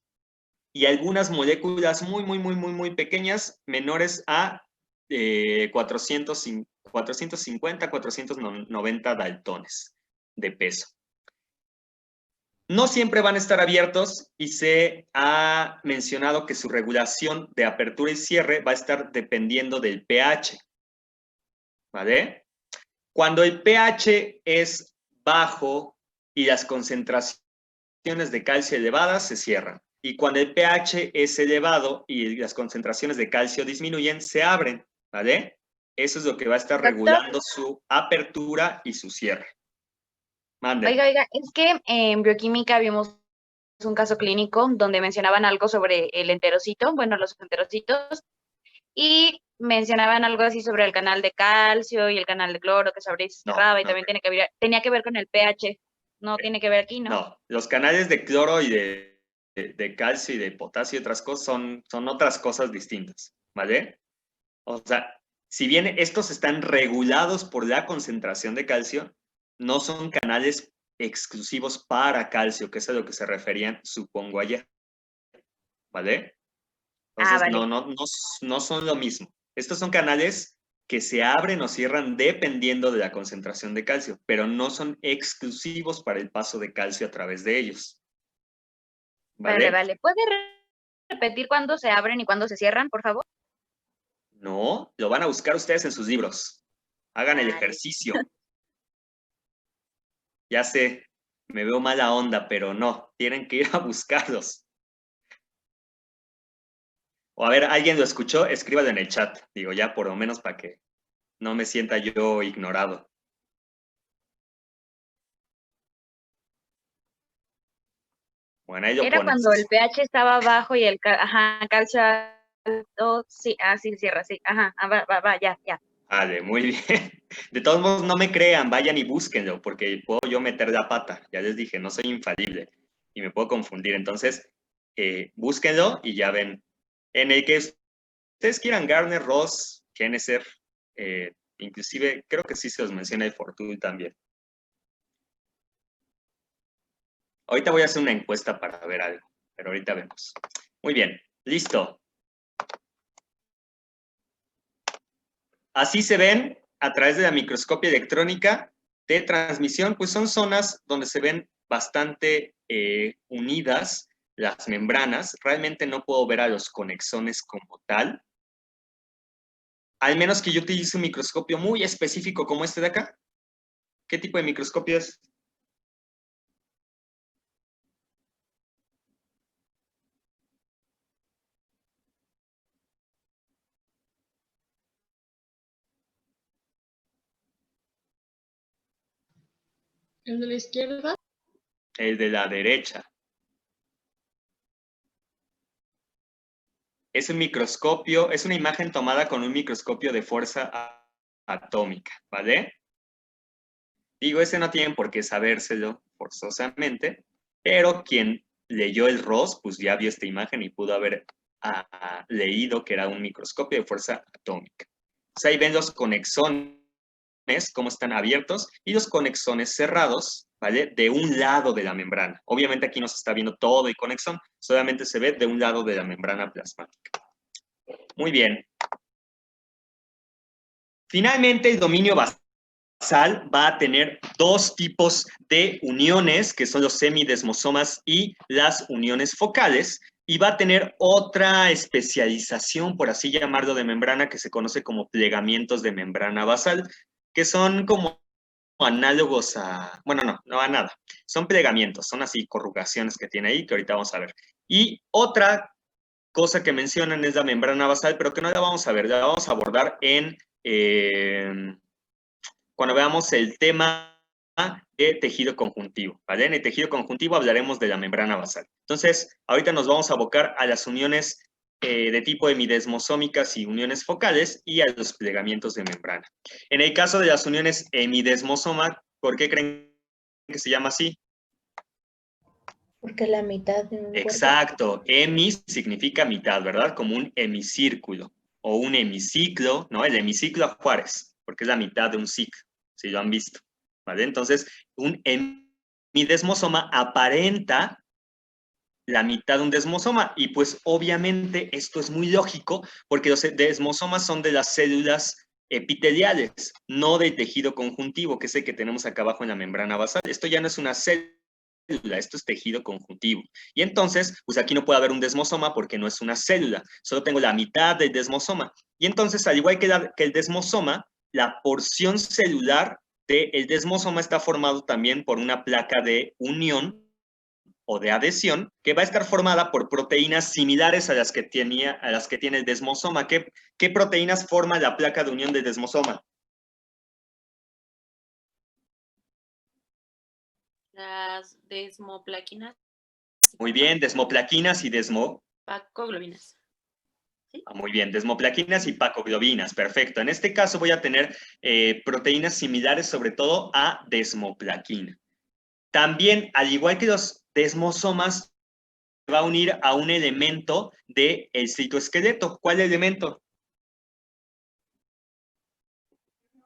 y algunas moléculas muy, muy, muy, muy, muy pequeñas, menores a 450, 490 daltones de peso. No siempre van a estar abiertos y se ha mencionado que su regulación de apertura y cierre va a estar dependiendo del pH, ¿vale? Cuando el pH es bajo y las concentraciones de calcio elevadas, se cierran. Y cuando el pH es elevado y las concentraciones de calcio disminuyen, se abren, ¿vale? Eso es lo que va a estar regulando su apertura y su cierre. Mande. Oiga, es que en bioquímica vimos un caso clínico donde mencionaban algo sobre el enterocito, bueno, los enterocitos, y mencionaban algo así sobre el canal de calcio y el canal de cloro que se abría y se cerraba, y también tenía que ver con el pH. No tiene que ver aquí, ¿no? No, los canales de cloro y de calcio y de potasio y otras cosas son otras cosas distintas, ¿vale? O sea, si bien estos están regulados por la concentración de calcio, no son canales exclusivos para calcio, que es a lo que se referían, supongo, ayer, ¿vale? Entonces, vale. no son lo mismo. Estos son canales que se abren o cierran dependiendo de la concentración de calcio, pero no son exclusivos para el paso de calcio a través de ellos. ¿Vale? Vale. ¿Puede repetir cuándo se abren y cuándo se cierran, por favor? No, lo van a buscar ustedes en sus libros. Hagan el ejercicio. Ya sé, me veo mala onda, pero no, tienen que ir a buscarlos. O a ver, ¿alguien lo escuchó? Escríbalo en el chat. Digo, ya por lo menos para que no me sienta yo ignorado. Bueno, ahí lo Era pones. cuando el pH estaba bajo y el calcio alto, sí, sí, cierra, sí, va, ya. Vale, muy bien. De todos modos, no me crean, vayan y búsquenlo, porque puedo yo meter la pata. Ya les dije, no soy infalible y me puedo confundir. Entonces, búsquenlo y ya ven. En el que ustedes quieran, Garner, Ross, Kenneser, inclusive creo que sí se los menciona el Fortul también. Ahorita voy a hacer una encuesta para ver algo, pero ahorita vemos. Muy bien, listo. Así se ven a través de la microscopia electrónica de transmisión, pues son zonas donde se ven bastante unidas las membranas. Realmente no puedo ver a los conexones como tal. Al menos que yo utilice un microscopio muy específico como este de acá. ¿Qué tipo de microscopio es? ¿El de la izquierda? El de la derecha. Es un microscopio, es una imagen tomada con un microscopio de fuerza atómica, ¿vale? Digo, ese no tienen por qué sabérselo forzosamente, pero quien leyó el ROS, pues ya vio esta imagen y pudo haber leído que era un microscopio de fuerza atómica. O sea, ahí ven los conexones, cómo están abiertos, y los conexones cerrados, ¿vale? De un lado de la membrana. Obviamente aquí no se está viendo todo el conexón, solamente se ve de un lado de la membrana plasmática. Muy bien. Finalmente, el dominio basal va a tener dos tipos de uniones, que son los semidesmosomas y las uniones focales, y va a tener otra especialización, por así llamarlo, de membrana, que se conoce como plegamientos de membrana basal, que son como análogos a, bueno, no a nada, son plegamientos, son así corrugaciones que tiene ahí, que ahorita vamos a ver. Y otra cosa que mencionan es la membrana basal, pero que no la vamos a ver, la vamos a abordar en cuando veamos el tema de tejido conjuntivo, ¿vale? En el tejido conjuntivo hablaremos de la membrana basal. Entonces, ahorita nos vamos a abocar a las uniones de tipo hemidesmosómicas y uniones focales y a los plegamientos de membrana. En el caso de las uniones hemidesmosoma, ¿por qué creen que se llama así? Porque la mitad de un cuerpo. Exacto, hemis significa mitad, ¿verdad? Como un hemicírculo o un hemiciclo, ¿no? El hemiciclo a Juárez, porque es la mitad de un ciclo, si lo han visto, ¿vale? Entonces, un hemidesmosoma aparenta la mitad de un desmosoma, y pues obviamente esto es muy lógico, porque los desmosomas son de las células epiteliales, no del tejido conjuntivo, que es el que tenemos acá abajo en la membrana basal. Esto ya no es una célula, esto es tejido conjuntivo. Y entonces, pues aquí no puede haber un desmosoma porque no es una célula, solo tengo la mitad del desmosoma. Y entonces, al igual que el desmosoma, la porción celular del desmosoma está formado también por una placa de unión o de adhesión, que va a estar formada por proteínas similares a las que tiene el desmosoma. ¿Qué proteínas forma la placa de unión del desmosoma? Las desmoplaquinas. Muy bien, desmoplaquinas y pacoglobinas. ¿Sí? Muy bien, desmoplaquinas y pacoglobinas, perfecto. En este caso voy a tener proteínas similares sobre todo a desmoplaquina. También, al igual que los desmosomas, se va a unir a un elemento del citoesqueleto. ¿Cuál elemento?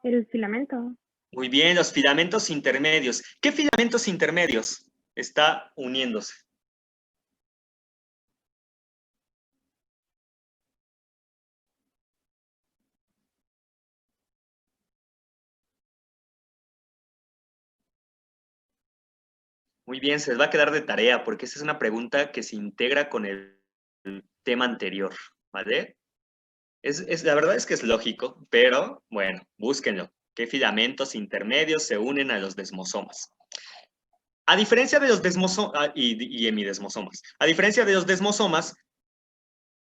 El filamento. Muy bien, los filamentos intermedios. ¿Qué filamentos intermedios está uniéndose? Muy bien, se les va a quedar de tarea porque esa es una pregunta que se integra con el tema anterior, ¿vale? La verdad es que es lógico, pero bueno, búsquenlo. ¿Qué filamentos intermedios se unen a los desmosomas? A diferencia de los desmosomas y hemidesmosomas, a diferencia de los desmosomas,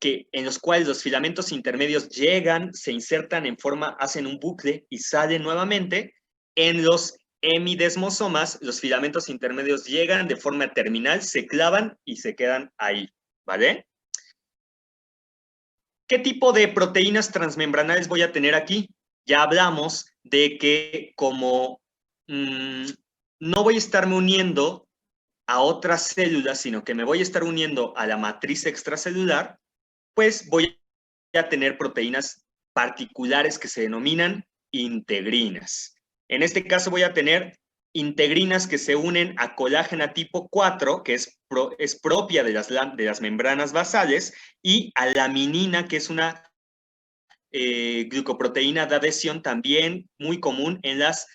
en los cuales los filamentos intermedios llegan, se insertan en forma, hacen un bucle y salen nuevamente, en los hemidesmosomas, los filamentos intermedios llegan de forma terminal, se clavan y se quedan ahí, ¿vale? ¿Qué tipo de proteínas transmembranales voy a tener aquí? Ya hablamos de que como no voy a estarme uniendo a otras células, sino que me voy a estar uniendo a la matriz extracelular, pues voy a tener proteínas particulares que se denominan integrinas. En este caso voy a tener integrinas que se unen a colágena tipo 4, que es propia de las membranas basales, y a laminina, que es una glucoproteína de adhesión también muy común en las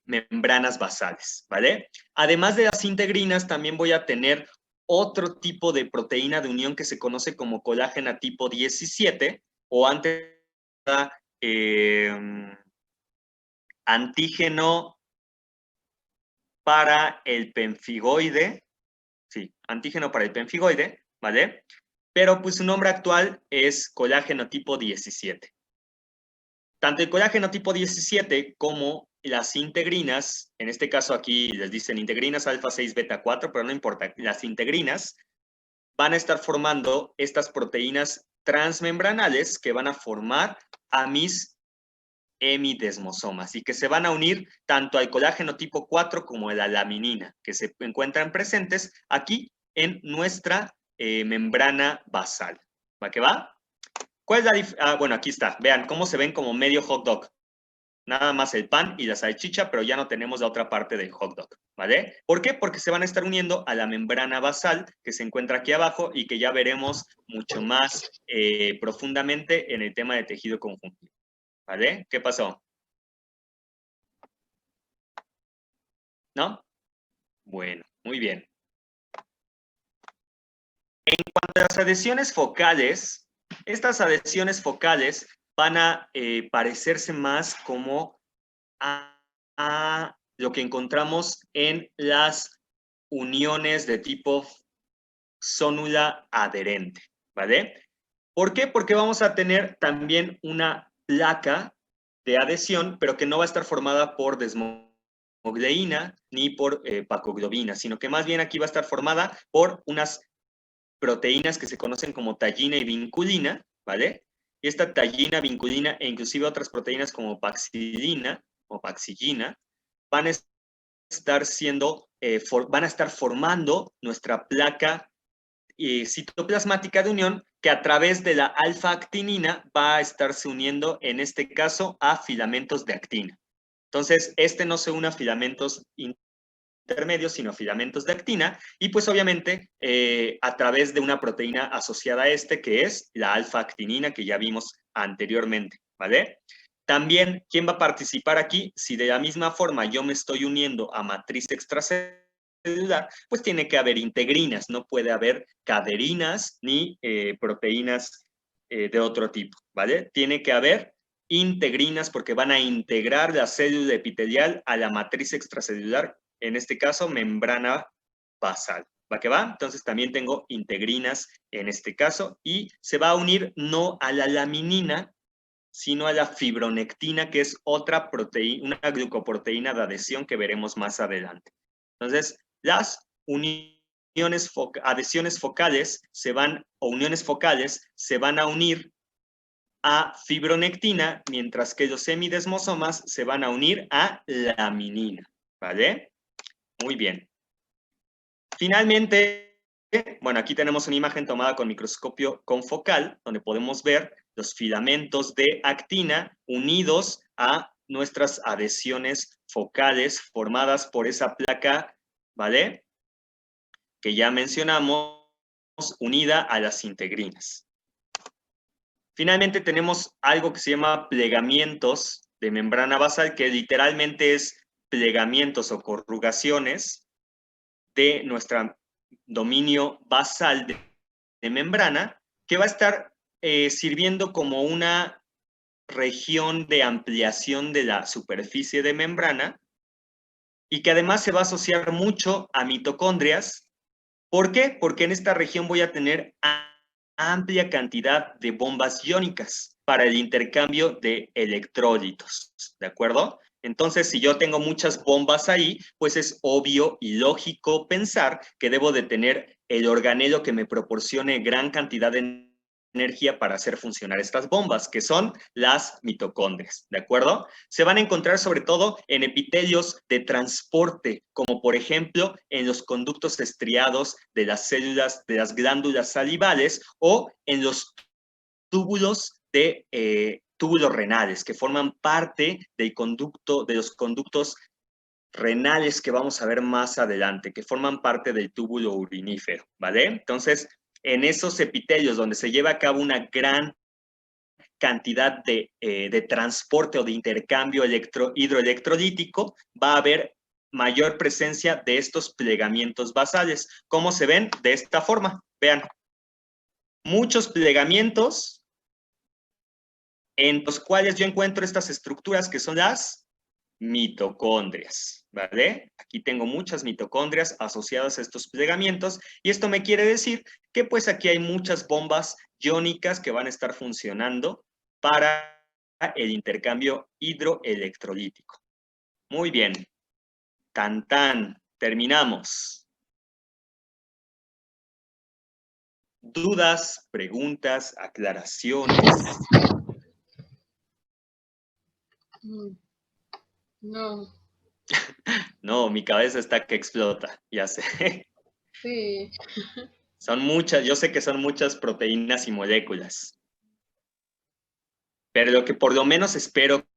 membranas basales, ¿vale? Además de las integrinas, también voy a tener otro tipo de proteína de unión que se conoce como colágena tipo 17, o antes antígeno para el pemfigoide, sí, antígeno para el pemfigoide, ¿vale? Pero pues su nombre actual es colágeno tipo 17. Tanto el colágeno tipo 17 como las integrinas, en este caso aquí les dicen integrinas alfa 6 beta 4, pero no importa, las integrinas van a estar formando estas proteínas transmembranales que van a formar a mis hemidesmosomas y que se van a unir tanto al colágeno tipo 4 como a la laminina, que se encuentran presentes aquí en nuestra membrana basal. ¿Va que va? ¿Cuál es la bueno, aquí está. Vean cómo se ven como medio hot dog. Nada más el pan y la salchicha, pero ya no tenemos la otra parte del hot dog, ¿vale? ¿Por qué? Porque se van a estar uniendo a la membrana basal que se encuentra aquí abajo y que ya veremos mucho más profundamente en el tema de tejido conjuntivo, ¿vale? ¿Qué pasó? ¿No? Bueno, muy bien. En cuanto a las adhesiones focales, estas adhesiones focales van a parecerse más como a lo que encontramos en las uniones de tipo zónula adherente, ¿vale? ¿Por qué? Porque vamos a tener también una placa de adhesión, pero que no va a estar formada por desmogleína ni por pacoglobina, sino que más bien aquí va a estar formada por unas proteínas que se conocen como tallina y vinculina, ¿vale? Y esta tallina, vinculina e inclusive otras proteínas como paxilina o paxillina van a estar siendo, van a estar formando nuestra placa citoplasmática de unión que a través de la alfa-actinina va a estarse uniendo, en este caso, a filamentos de actina. Entonces, este no se une a filamentos intermedios, sino filamentos de actina, y pues obviamente a través de una proteína asociada a este, que es la alfa-actinina, que ya vimos anteriormente, ¿vale? También, ¿quién va a participar aquí? Si de la misma forma yo me estoy uniendo a matriz extracelular, pues tiene que haber integrinas, no puede haber caderinas ni proteínas de otro tipo, ¿vale? Tiene que haber integrinas porque van a integrar la célula epitelial a la matriz extracelular, en este caso membrana basal. ¿Va que va? Entonces también tengo integrinas en este caso y se va a unir no a la laminina, sino a la fibronectina, que es otra proteína, una glucoproteína de adhesión que veremos más adelante. Entonces, las adhesiones focales se van, o uniones focales, se van a unir a fibronectina, mientras que los hemidesmosomas se van a unir a laminina, ¿vale? Muy bien. Finalmente, bueno, aquí tenemos una imagen tomada con microscopio confocal, donde podemos ver los filamentos de actina unidos a nuestras adhesiones focales formadas por esa placa, ¿vale? Que ya mencionamos, unida a las integrinas. Finalmente tenemos algo que se llama plegamientos de membrana basal, que literalmente es plegamientos o corrugaciones de nuestro dominio basal de membrana, que va a estar sirviendo como una región de ampliación de la superficie de membrana y que además se va a asociar mucho a mitocondrias. ¿Por qué? Porque en esta región voy a tener amplia cantidad de bombas iónicas para el intercambio de electrolitos, ¿de acuerdo? Entonces, si yo tengo muchas bombas ahí, pues es obvio y lógico pensar que debo de tener el organelo que me proporcione gran cantidad de energía para hacer funcionar estas bombas, que son las mitocondrias, ¿de acuerdo? Se van a encontrar sobre todo en epitelios de transporte, como por ejemplo en los conductos estriados de las células, de las glándulas salivales o en los túbulos de túbulos renales, que forman parte del conducto, de los conductos renales que vamos a ver más adelante, que forman parte del túbulo urinífero, ¿vale? Entonces, en esos epitelios donde se lleva a cabo una gran cantidad de transporte o de intercambio hidroelectrolítico, va a haber mayor presencia de estos plegamientos basales. ¿Cómo se ven? De esta forma. Vean, muchos plegamientos en los cuales yo encuentro estas estructuras que son las mitocondrias, ¿vale? Aquí tengo muchas mitocondrias asociadas a estos plegamientos y esto me quiere decir que pues aquí hay muchas bombas iónicas que van a estar funcionando para el intercambio hidroelectrolítico. Muy bien. Tan tan, terminamos. ¿Dudas, preguntas, aclaraciones? No, No, mi cabeza está que explota, ya sé. sí. Son muchas, yo sé que son muchas proteínas y moléculas. Pero lo que por lo menos espero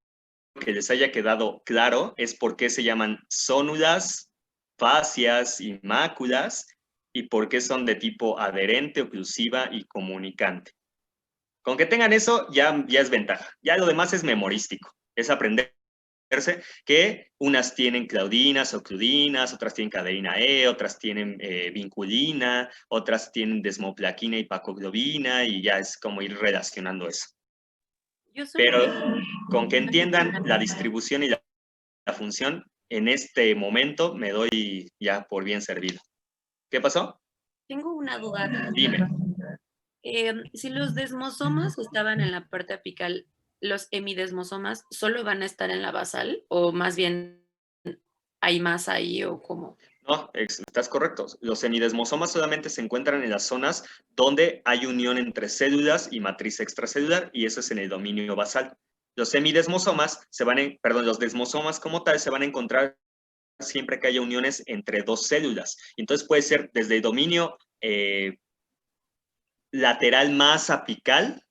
que les haya quedado claro es por qué se llaman zónulas, fascias y máculas y por qué son de tipo adherente, oclusiva y comunicante. Con que tengan eso ya es ventaja. Ya lo demás es memorístico, es aprender que unas tienen claudinas o cludinas, otras tienen cadeína E, otras tienen vinculina, otras tienen desmoplaquina y pacoglobina, y ya es como ir relacionando eso. Yo soy Pero una- con que entiendan la distribución y la función, en este momento me doy ya por bien servido. ¿Qué pasó? Tengo una duda. Dime. Si los desmosomas estaban en la parte apical, ¿los hemidesmosomas solo van a estar en la basal o más bien hay más ahí o cómo? No, estás correcto. Los semidesmosomas solamente se encuentran en las zonas donde hay unión entre células y matriz extracelular, y eso es en el dominio basal. Los semidesmosomas los desmosomas como tal se van a encontrar siempre que haya uniones entre dos células. Entonces puede ser desde el dominio lateral más apical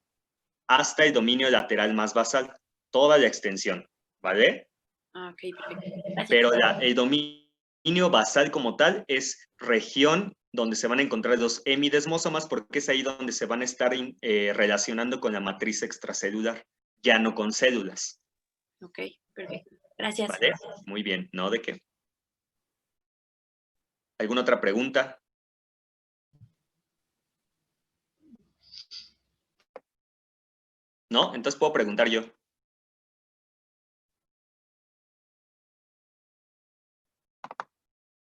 hasta el dominio lateral más basal, toda la extensión, ¿vale? Ah, ok, perfecto. Gracias. Pero el dominio basal como tal es región donde se van a encontrar los hemidesmosomas, porque es ahí donde se van a estar relacionando con la matriz extracelular, ya no con células. Ok, perfecto. Gracias. ¿Vale? Muy bien, ¿no? ¿De qué? ¿Alguna otra pregunta? ¿No? Entonces puedo preguntar yo.